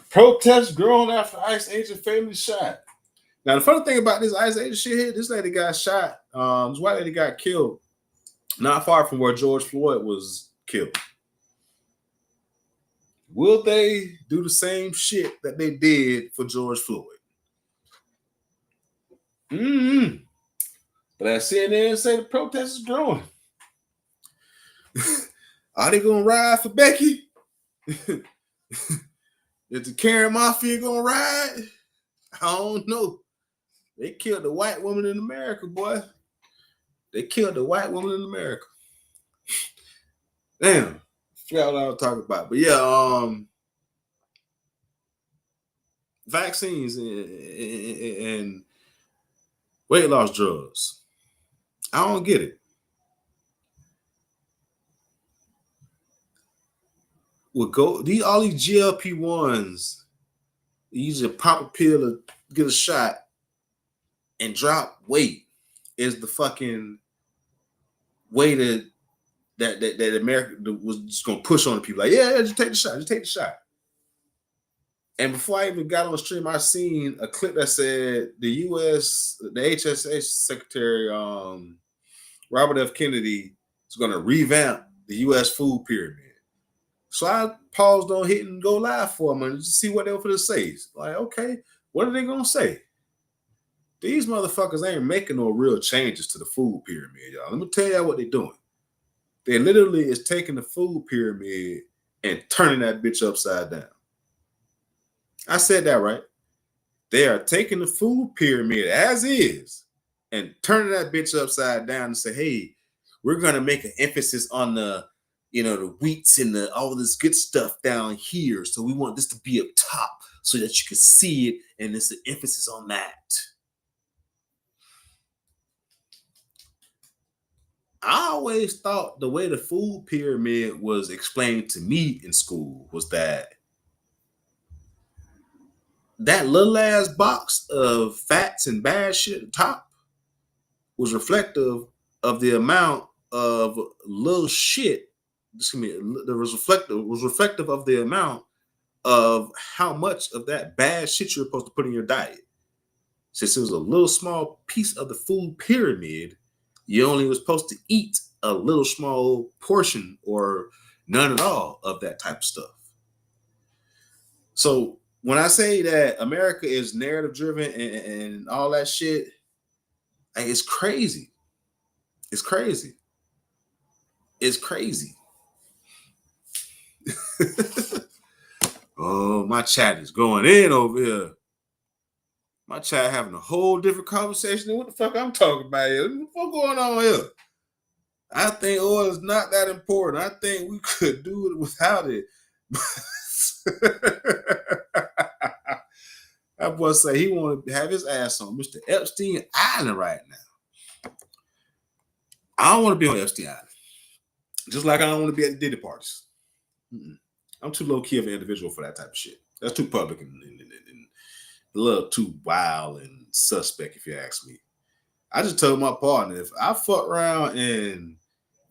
S2: protests growing after ICE agent fatally shot. Now, the funny thing about this ICE agent shit here, this lady got shot. This white lady got killed not far from where George Floyd was killed. Will they do the same shit that they did for George Floyd? But I CNN say the protest is growing. Are they gonna ride for Becky? Is the Karen Mafia gonna ride? I don't know. They killed the white woman in America, boy. They killed the white woman in America. Damn. Forgot what I was talking about. But yeah, vaccines and weight loss drugs. I don't get it. All these GLP-1s, you just pop a pill or get a shot and drop weight is the fucking way that America was just gonna push on the people. Like, yeah, just take the shot, just take the shot. And before I even got on the stream, I seen a clip that said the HHS Secretary Robert F. Kennedy is going to revamp the U.S. food pyramid. So I paused on Hit and Go Live for a minute to see what they were going to say. Like, okay, what are they going to say? These motherfuckers ain't making no real changes to the food pyramid, y'all. Let me tell y'all what they're doing. They literally is taking the food pyramid and turning that bitch upside down. I said that right. They are taking the food pyramid as is and turning that bitch upside down and say, hey, we're going to make an emphasis on the wheats and all this good stuff down here. So we want this to be up top so that you can see it. And it's an emphasis on that. I always thought the way the food pyramid was explained to me in school was that little ass box of fats and bad shit at the top was reflective of the amount of little shit. Was reflective of the amount of how much of that bad shit you're supposed to put in your diet. Since it was a little small piece of the food pyramid, you only was supposed to eat a little small portion or none at all of that type of stuff. So when I say that America is narrative driven and all that shit, like, it's crazy. It's crazy. It's crazy. Oh, my chat is going in over here. My chat having a whole different conversation than what the fuck I'm talking about here. What the fuck going on here? I think oil is not that important. I think we could do it without it. That boy say he want to have his ass on Mr. Epstein Island right now. I don't want to be on Epstein Island. Just like I don't want to be at the Diddy parties. I'm too low key of an individual for that type of shit. That's too public and a little too wild and suspect, if you ask me. I just told my partner, if I fuck around and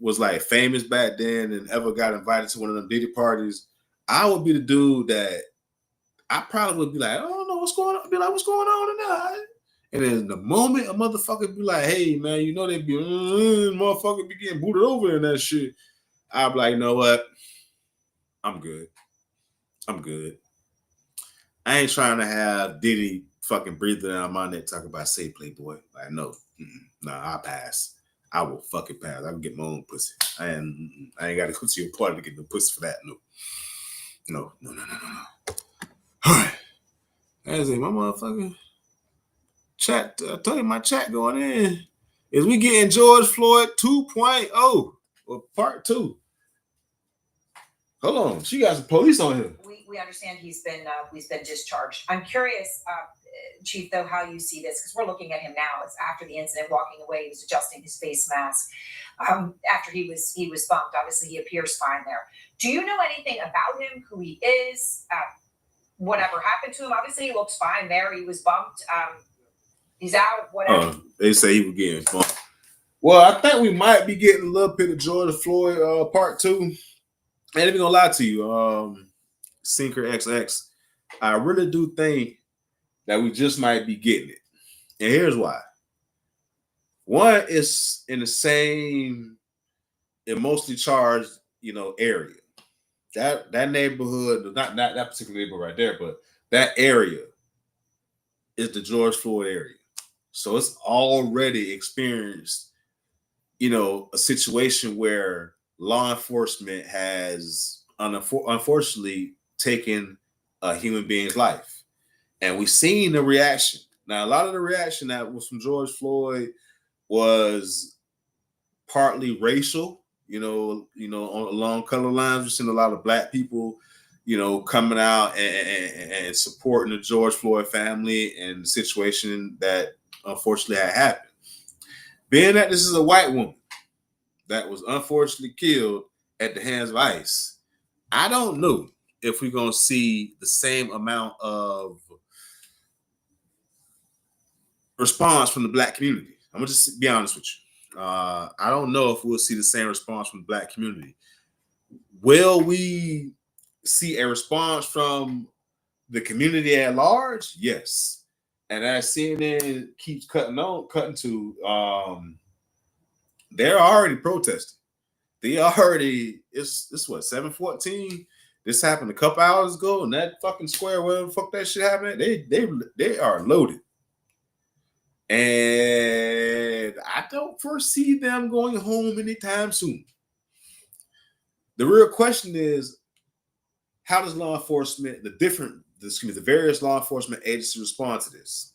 S2: was like famous back then and ever got invited to one of them Diddy parties, I would be the dude that I probably would be like, I don't know what's going on. I'd be like, what's going on tonight? And then the moment a motherfucker be like, hey, man, you know they be, motherfucker be getting booted over in that shit, I'd be like, you know what? I'm good. I'm good. I ain't trying to have Diddy fucking breathing out my neck talking about say Playboy. Like, no. Nah, I'll pass. I will fucking pass. I can get my own pussy. I ain't got to go to your party to get the pussy for that. No. All right. As in my motherfucking chat, I told you my chat going in. Is we getting George Floyd 2.0 or part 2? Hold on, she got some police on here.
S7: We understand he's been discharged. I'm curious, Chief, though, how you see this, because we're looking at him now. It's after the incident, walking away, he was adjusting his face mask. After he was bumped, obviously he appears fine there. Do you know anything about him? Who he is? Whatever happened to him? Obviously he looks fine there. He was bumped. He's out. Whatever.
S2: They say he was getting bumped. Well, I think we might be getting a little bit of George Floyd part 2. I ain't even gonna lie to you, Sinker XX. I really do think that we just might be getting it. And here's why. One is in the same emotionally charged, area. That neighborhood, not that particular neighborhood right there, but that area is the George Floyd area. So it's already experienced, a situation where law enforcement has unfortunately taken a human being's life. And we've seen the reaction. Now, a lot of the reaction that was from George Floyd was partly racial, along color lines. We've seen a lot of Black people, coming out and supporting the George Floyd family and the situation that unfortunately had happened. Being that this is a white woman that was unfortunately killed at the hands of ICE, I don't know if we're going to see the same amount of response from the Black community. I'm going to just be honest with you. I don't know if we'll see the same response from the Black community. Will we see a response from the community at large? Yes. And as CNN keeps cutting to, they're already protesting. It's what, 7:14? This happened a couple hours ago, and that fucking square, wherever the fuck that shit happened, they are loaded. And I don't foresee them going home anytime soon. The real question is, how does law enforcement, the various law enforcement agencies respond to this?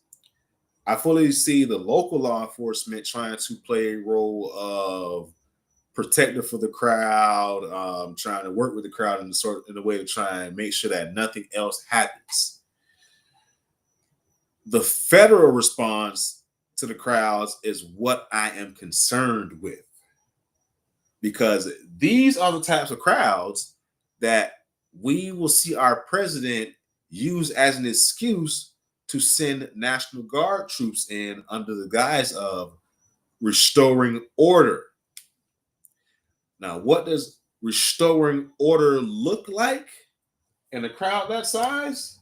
S2: I fully see the local law enforcement trying to play a role of protector for the crowd, trying to work with the crowd in a way to try and make sure that nothing else happens. The federal response to the crowds is what I am concerned with, because these are the types of crowds that we will see our president use as an excuse to send National Guard troops in under the guise of restoring order. Now, what does restoring order look like in a crowd that size?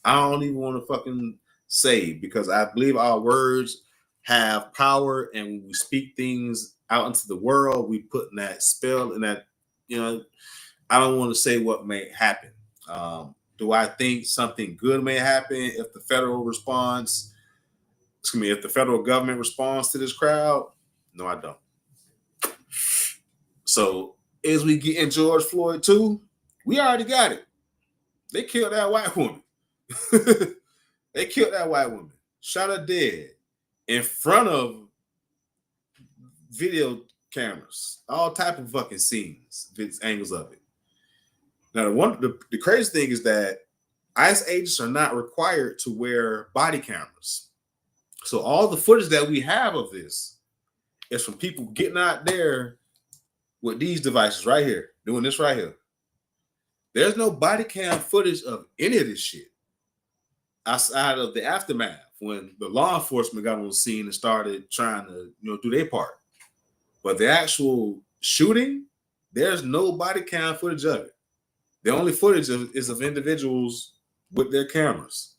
S2: I don't even want to fucking say, because I believe our words have power, and when we speak things out into the world, we put in that spell and that, I don't want to say what may happen. Do I think something good may happen if the federal response? If the federal government responds to this crowd? No, I don't. So as we get in George Floyd too, we already got it. They killed that white woman. They killed that white woman, shot her dead in front of video cameras, all type of fucking scenes, angles of it. Now, the crazy thing is that ICE agents are not required to wear body cameras. So all the footage that we have of this is from people getting out there with these devices right here, doing this right here. There's no body cam footage of any of this shit outside of the aftermath when the law enforcement got on the scene and started trying to, do their part. But the actual shooting, there's no body cam footage of it. The only footage is of individuals with their cameras.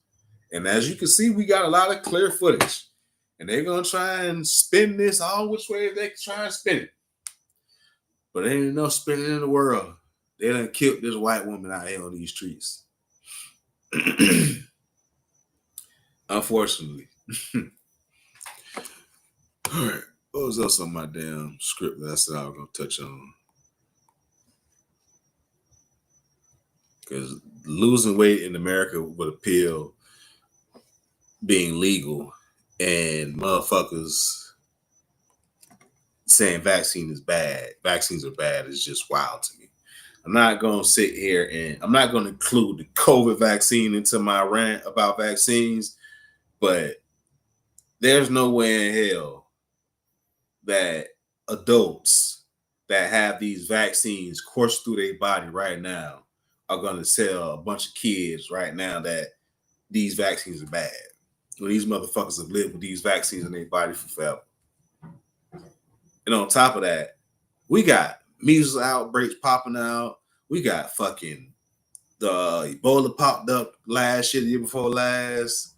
S2: And as you can see, we got a lot of clear footage. And they're going to try and spin this all which way they can try and spin it. But there ain't no spinning in the world. They done killed this white woman out here on these streets. Unfortunately. All right. What was else on my damn script that I said I was going to touch on? Because losing weight in America would appeal being legal, and motherfuckers saying vaccines are bad is just wild to me. I'm not going to sit here and I'm not going to include the COVID vaccine into my rant about vaccines, but there's no way in hell that adults that have these vaccines course through their body right now are going to tell a bunch of kids right now that these vaccines are bad. When these motherfuckers have lived with these vaccines in their body for forever. And on top of that, we got measles outbreaks popping out. We got fucking the Ebola popped up last year, the year before last.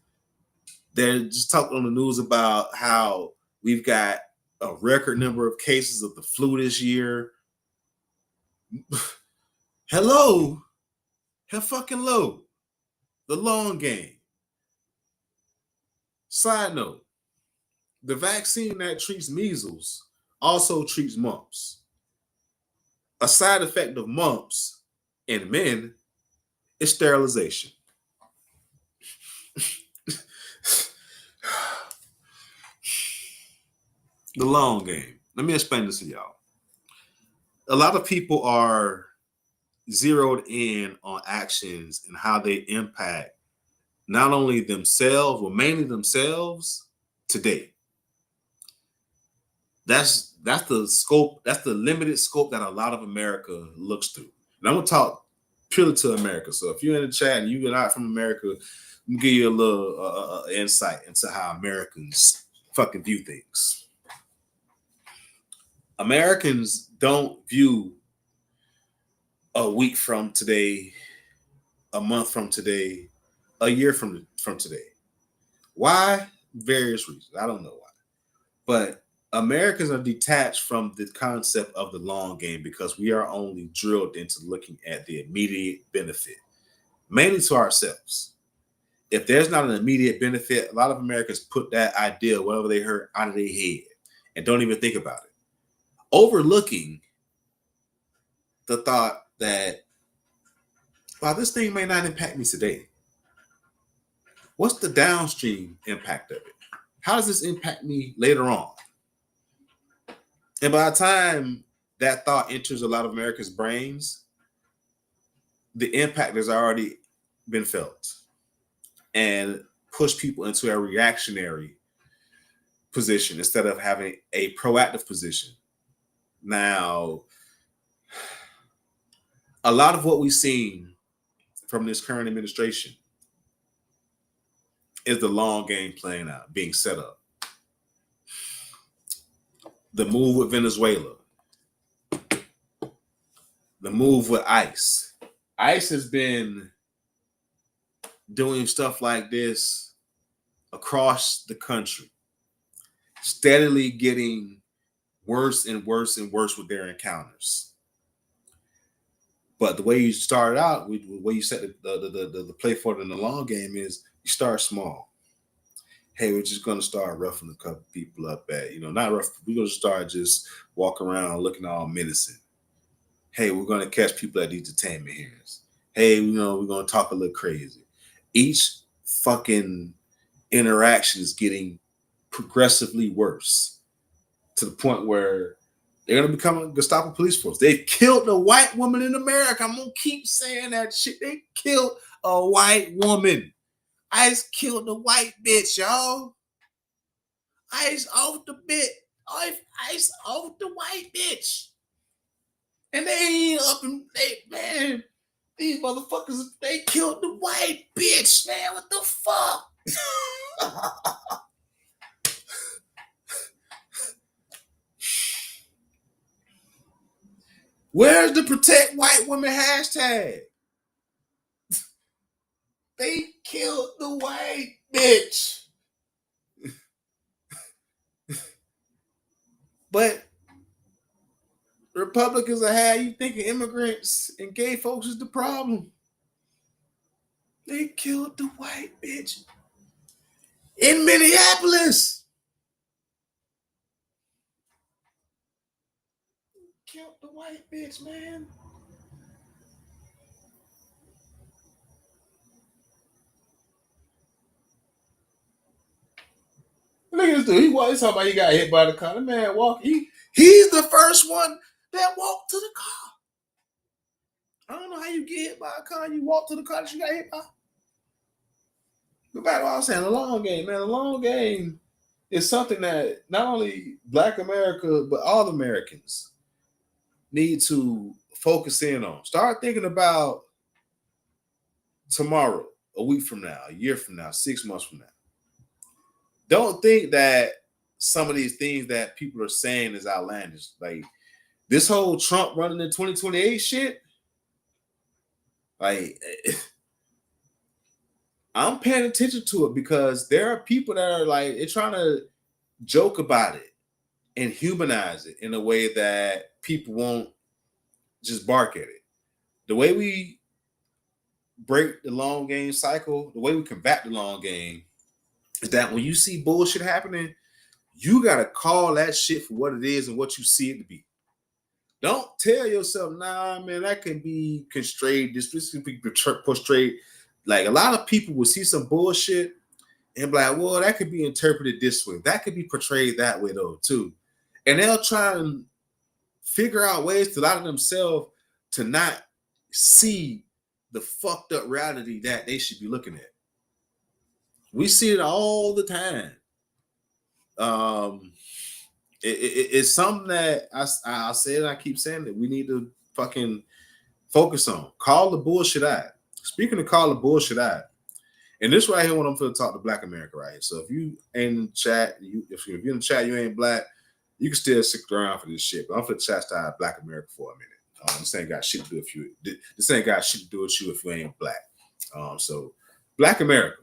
S2: They're just talking on the news about how we've got a record number of cases of the flu this year. Hello. Hell fucking low. The long game. Side note, the vaccine that treats measles also treats mumps. A side effect of mumps in men is sterilization. The long game. Let me explain this to y'all. A lot of people are zeroed in on actions and how they impact not only themselves, but mainly themselves today. That's the scope, that's the limited scope that a lot of America looks through. And I'm gonna talk purely to America. So if you're in the chat and you're not from America, let me give you a little insight into how Americans fucking view things. Americans don't view a week from today, a month from today, a year from today. Why? Various reasons. I don't know why. But Americans are detached from the concept of the long game because we are only drilled into looking at the immediate benefit, mainly to ourselves. If there's not an immediate benefit, a lot of Americans put that idea, whatever they heard, out of their head and don't even think about it, overlooking the thought that, wow, this thing may not impact me today. What's the downstream impact of it? How does this impact me later on? And by the time that thought enters a lot of Americans' brains, the impact has already been felt and pushed people into a reactionary position instead of having a proactive position. Now, a lot of what we've seen from this current administration is the long game playing out, being set up. The move with Venezuela, the move with ICE. ICE has been doing stuff like this across the country, steadily getting worse and worse and worse with their encounters. But the way you started out, the way you set the play for it in the long game is you start small. Hey, we're just gonna start roughing a couple people up at, not rough. We're gonna start just walk around looking all menacing. Hey, we're gonna catch people at these detainment hearings. Hey, we're gonna talk a little crazy. Each fucking interaction is getting progressively worse to the point where they're gonna become a Gestapo police force. They've killed a white woman in America. I'm gonna keep saying that shit. They killed a white woman. ICE killed the white bitch, y'all. ICE off the bit. ICE off the white bitch. And they ain't up and man, these motherfuckers, they killed the white bitch, man. What the fuck? Where's the protect white women hashtag? They killed the white bitch. But Republicans are how you thinking immigrants and gay folks is the problem. They killed the white bitch in Minneapolis. Killed the white bitch, man. Look at this dude. He's talking about he got hit by the car. The man walk. He's the first one that walked to the car. I don't know how you get hit by a car and you walk to the car that you got hit by. But back to what I was saying, the long game, man. The long game is something that not only Black America, but all Americans need to focus in on. Start thinking about tomorrow, a week from now, a year from now, 6 months from now. Don't think that some of these things that people are saying is outlandish. Like this whole Trump running in 2028 shit. Like I'm paying attention to it because there are people that are like, they're trying to joke about it and humanize it in a way that people won't just bark at it. The way we break the long game cycle, the way we combat the long game is that when you see bullshit happening, you got to call that shit for what it is and what you see it to be. Don't tell yourself, nah, man, that can be constrained. This can be portrayed. Like a lot of people will see some bullshit and be like, well, that could be interpreted this way. That could be portrayed that way, though, too. And they'll try and figure out ways to allow themselves to not see the fucked up reality that they should be looking at. We see it all the time. It's something that I say it, I keep saying that we need to fucking focus on. Call the bullshit out. Speaking of call the bullshit out, and this right here when I'm going to talk to Black America right here. So if you ain't in the chat, if you're in the chat, you ain't Black, you can still stick around for this shit. But I'm going to chastise Black America for a minute. This ain't got shit to do with you. This ain't got shit to do with you if you ain't Black. So Black America,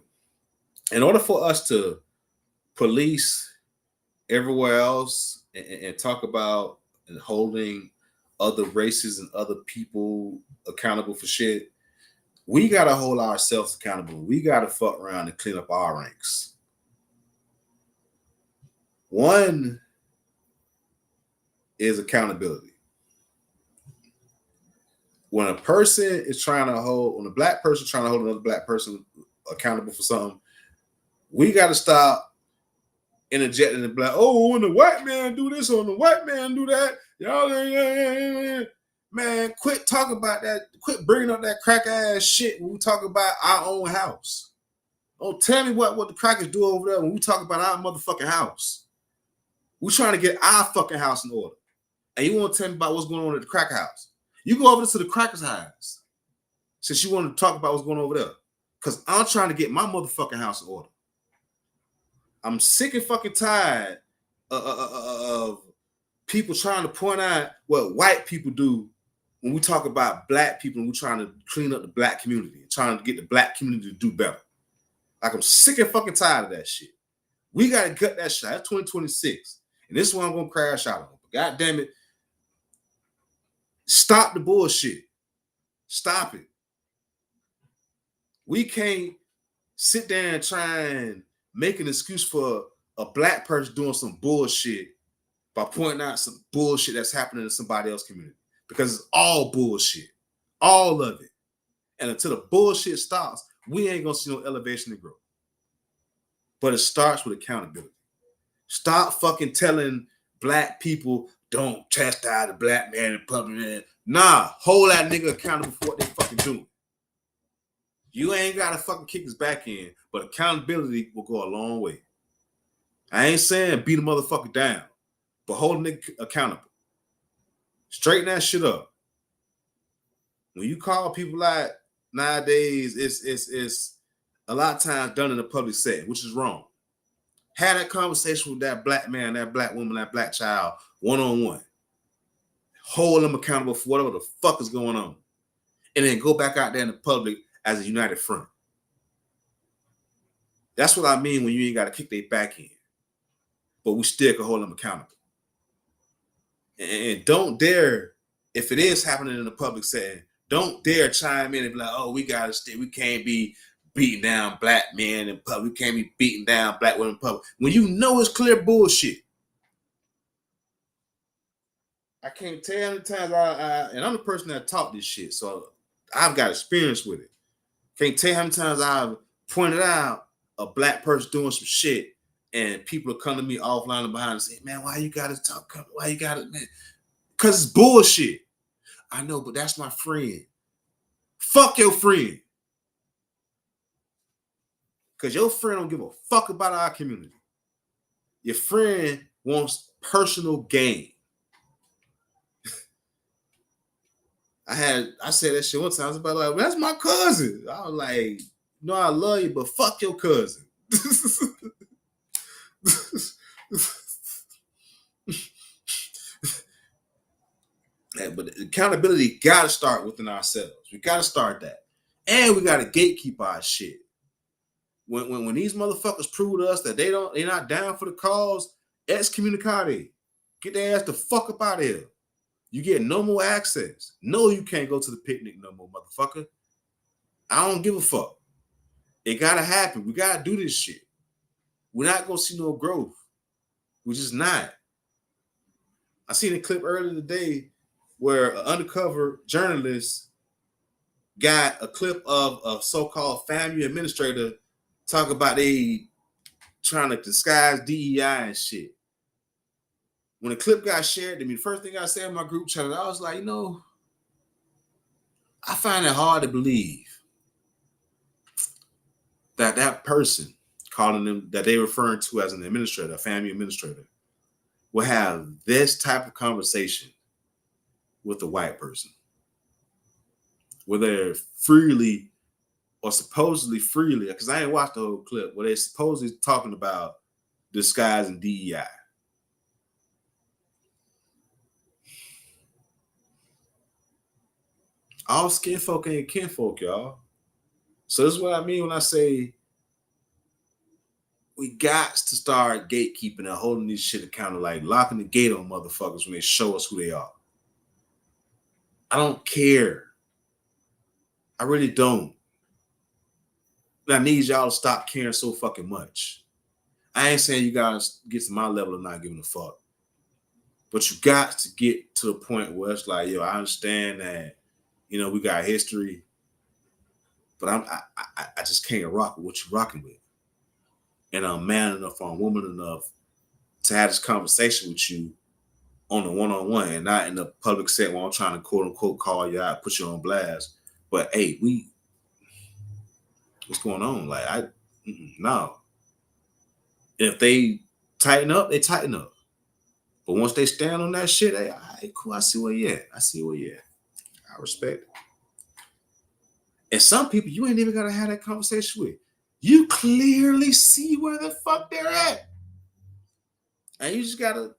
S2: in order for us to police everywhere else and talk about and holding other races and other people accountable for shit, we got to hold ourselves accountable. We got to fuck around and clean up our ranks. One is accountability. When a person is trying to hold, when a Black person trying to hold another Black person accountable for something, we got to stop interjecting and be like, oh, when the white man do this or when the white man do that, y'all, man, quit talking about that. Quit bringing up that crack ass shit when we talk about our own house. Don't tell me what the crackers do over there when we talk about our motherfucking house. We're trying to get our fucking house in order. And you want to tell me about what's going on at the cracker house. You go over to the cracker's house since you want to talk about what's going on over there. Because I'm trying to get my motherfucking house in order. I'm sick and fucking tired of people trying to point out what white people do when we talk about Black people and we're trying to clean up the Black community, trying to get the Black community to do better. Like, I'm sick and fucking tired of that shit. We got to cut that shit. That's 2026. And this is what I'm going to crash out on. But God damn it, stop the bullshit. Stop it. We can't sit there and try and make an excuse for a black person doing some bullshit by pointing out some bullshit that's happening in somebody else's community, because it's all bullshit, all of it. And until the bullshit stops, we ain't gonna see no elevation and growth. But it starts with accountability. Stop fucking telling black people don't chastise the black man in public. Nah, hold that nigga accountable for what they fucking doing. You ain't gotta fucking kick his back in, but accountability will go a long way. I ain't saying beat a motherfucker down, but hold a nigga accountable. Straighten that shit up. When you call people out nowadays, it's a lot of times done in a public setting, which is wrong. Have that conversation with that black man, that black woman, that black child, one-on-one. Hold them accountable for whatever the fuck is going on. And then go back out there in the public as a united front. That's what I mean when you ain't got to kick their back in. But we still can hold them accountable. And don't dare, if it is happening in a public setting, don't dare chime in and be like, oh, we got to stay. We can't be beating down black men in public. We can't be beating down black women in public. When you know it's clear bullshit. I can't tell how many times and I'm the person that taught this shit, so I've got experience with it. Can't tell how many times I've pointed out a black person doing some shit and people will come to me offline and behind and say, man, why you got to talk? Why you got to, man? Because it's bullshit. I know, but that's my friend. Fuck your friend. Because your friend don't give a fuck about our community. Your friend wants personal gain. I said that shit one time. I was about like, that's my cousin. I was like, no, I love you, but fuck your cousin. But accountability got to start within ourselves. We got to start that. And we got to gatekeep our shit. When these motherfuckers prove to us that they're not down for the cause, excommunicate. Get their ass the fuck up out of here. You get no more access. No, you can't go to the picnic no more, motherfucker. I don't give a fuck. It gotta happen. We gotta do this shit. We're not gonna see no growth. We're just not. I seen a clip earlier today where an undercover journalist got a clip of a so-called FAMU administrator talk about they trying to disguise DEI and shit. When the clip got shared to me, the first thing I said in my group chat, I was like, I find it hard to believe that that person calling them, that they referring to as an administrator, a family administrator, will have this type of conversation with a white person, where they're freely or supposedly freely, because I ain't watched the whole clip, where they're supposedly talking about disguising DEI. All skin folk ain't kinfolk, y'all. So this is what I mean when I say we got to start gatekeeping and holding this shit accountable, like locking the gate on motherfuckers when they show us who they are. I don't care. I really don't. I need y'all to stop caring so fucking much. I ain't saying you guys get to my level of not giving a fuck. But you got to get to the point where it's like, yo, I understand that, we got history, but I just can't rock with what you're rocking with. And I'm man enough or I'm woman enough to have this conversation with you on a one-on-one and not in the public setting where I'm trying to quote unquote call you out, put you on blast. But hey, what's going on? Like, no. If they tighten up, they tighten up. But once they stand on that shit, hey, all right, cool, I see where you at. I respect it. And some people you ain't even gotta have that conversation with. You clearly see where the fuck they're at. And you just gotta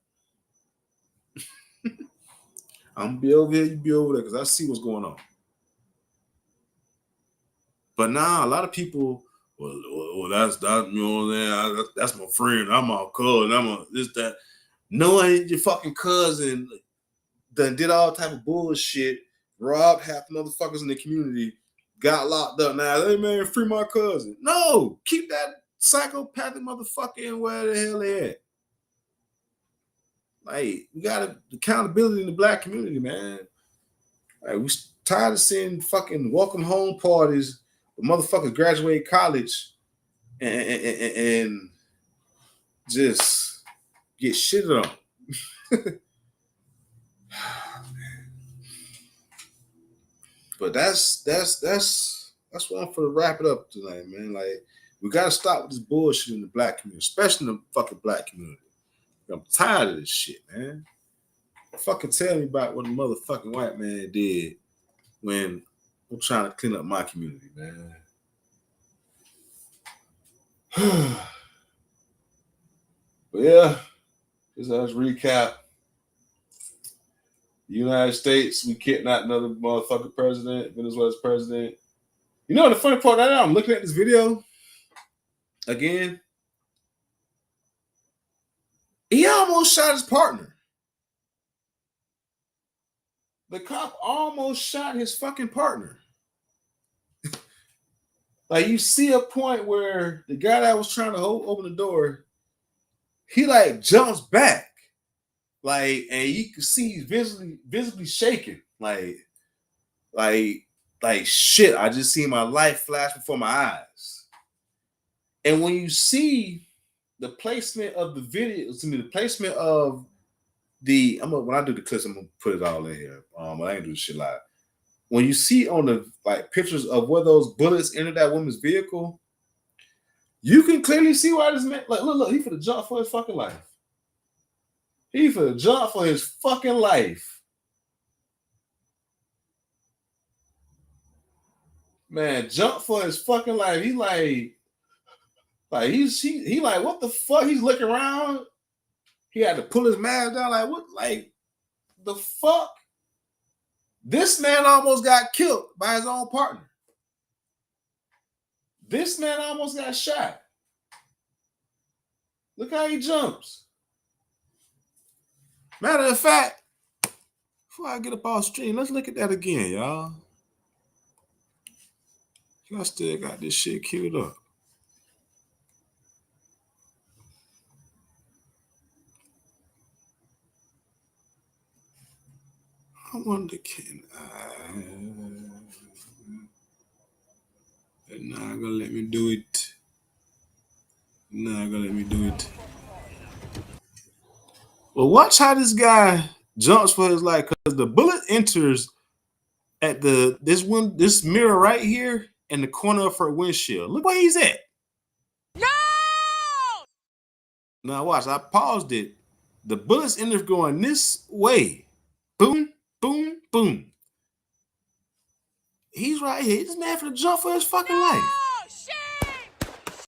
S2: I'm gonna be over here, you be over there, because I see what's going on. But now a lot of people, well, that's that's my friend, I'm my cousin, this, that. Knowing your fucking cousin done did all type of bullshit, robbed half the motherfuckers in the community, got locked up. Now, hey man, free my cousin. No, keep that psychopathic motherfucker in where the hell they at. Like, we got accountability in the black community, man. Like, we tired of seeing fucking welcome home parties where motherfuckers graduate college and just get shitted on. But that's what I'm for to wrap it up tonight, man. Like, we gotta stop with this bullshit in the black community, especially in the fucking black community. I'm tired of this shit, man. Fucking tell me about what the motherfucking white man did when I'm trying to clean up my community, man. But yeah, just as recap. The United States, we kidnapped another motherfucking president, Venezuela's president. You know the funny part right now, I'm looking at this video again. He almost shot his partner. The cop almost shot his fucking partner. Like, you see a point where the guy that was trying to open the door, he like jumps back. Like, and you can see he's visibly shaking. Like shit, I just seen my life flash before my eyes. And when you see the placement of the video, the placement of the, when I do the clips, I'm gonna put it all in here. I ain't do shit live. When you see on the like pictures of where those bullets entered that woman's vehicle, you can clearly see why this man, like, look, he finna jump for his fucking life. He finna jump for his fucking life. Man, jump for his fucking life. He like he like, what the fuck? He's looking around. He had to pull his mask down. Like, what? Like, the fuck? This man almost got killed by his own partner. This man almost got shot. Look how he jumps. Matter of fact, before I get up off stream, let's look at that again, y'all. Y'all still got this shit queued up. I wonder, can I? They're not gonna let me do it. Not gonna let me do it. Well, watch how this guy jumps for his life, because the bullet enters at this mirror right here in the corner of her windshield. Look where he's at.
S6: No!
S2: Now watch, I paused it. The bullets end up going this way. Boom, boom, boom. He's right here. This man finna jump for his fucking life.
S6: Shit!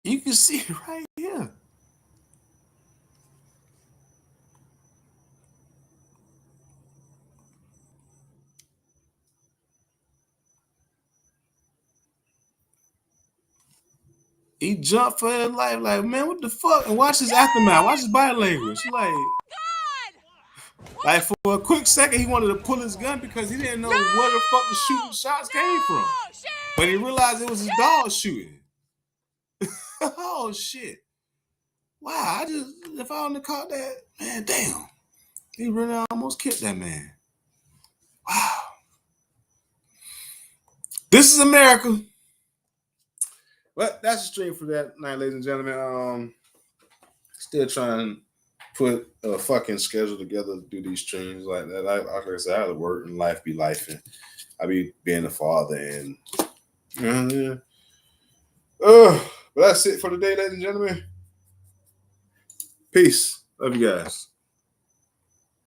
S2: You can see it right here. He jumped for his life, like, man, what the fuck? And watch his aftermath. Watch his body language. Like, like, for a quick second, he wanted to pull his gun because he didn't know where the fuck the shooting shots came from. But he realized it was his dog shooting. Oh, shit. Wow, if I only caught that, man, damn. He really almost killed that man. Wow. This is America. But that's the stream for that night, ladies and gentlemen. Still trying to put a fucking schedule together to do these streams like that. Like I said, I had to work and life be life, and I be being a father, and but that's it for today, ladies and gentlemen. Peace. Love you guys.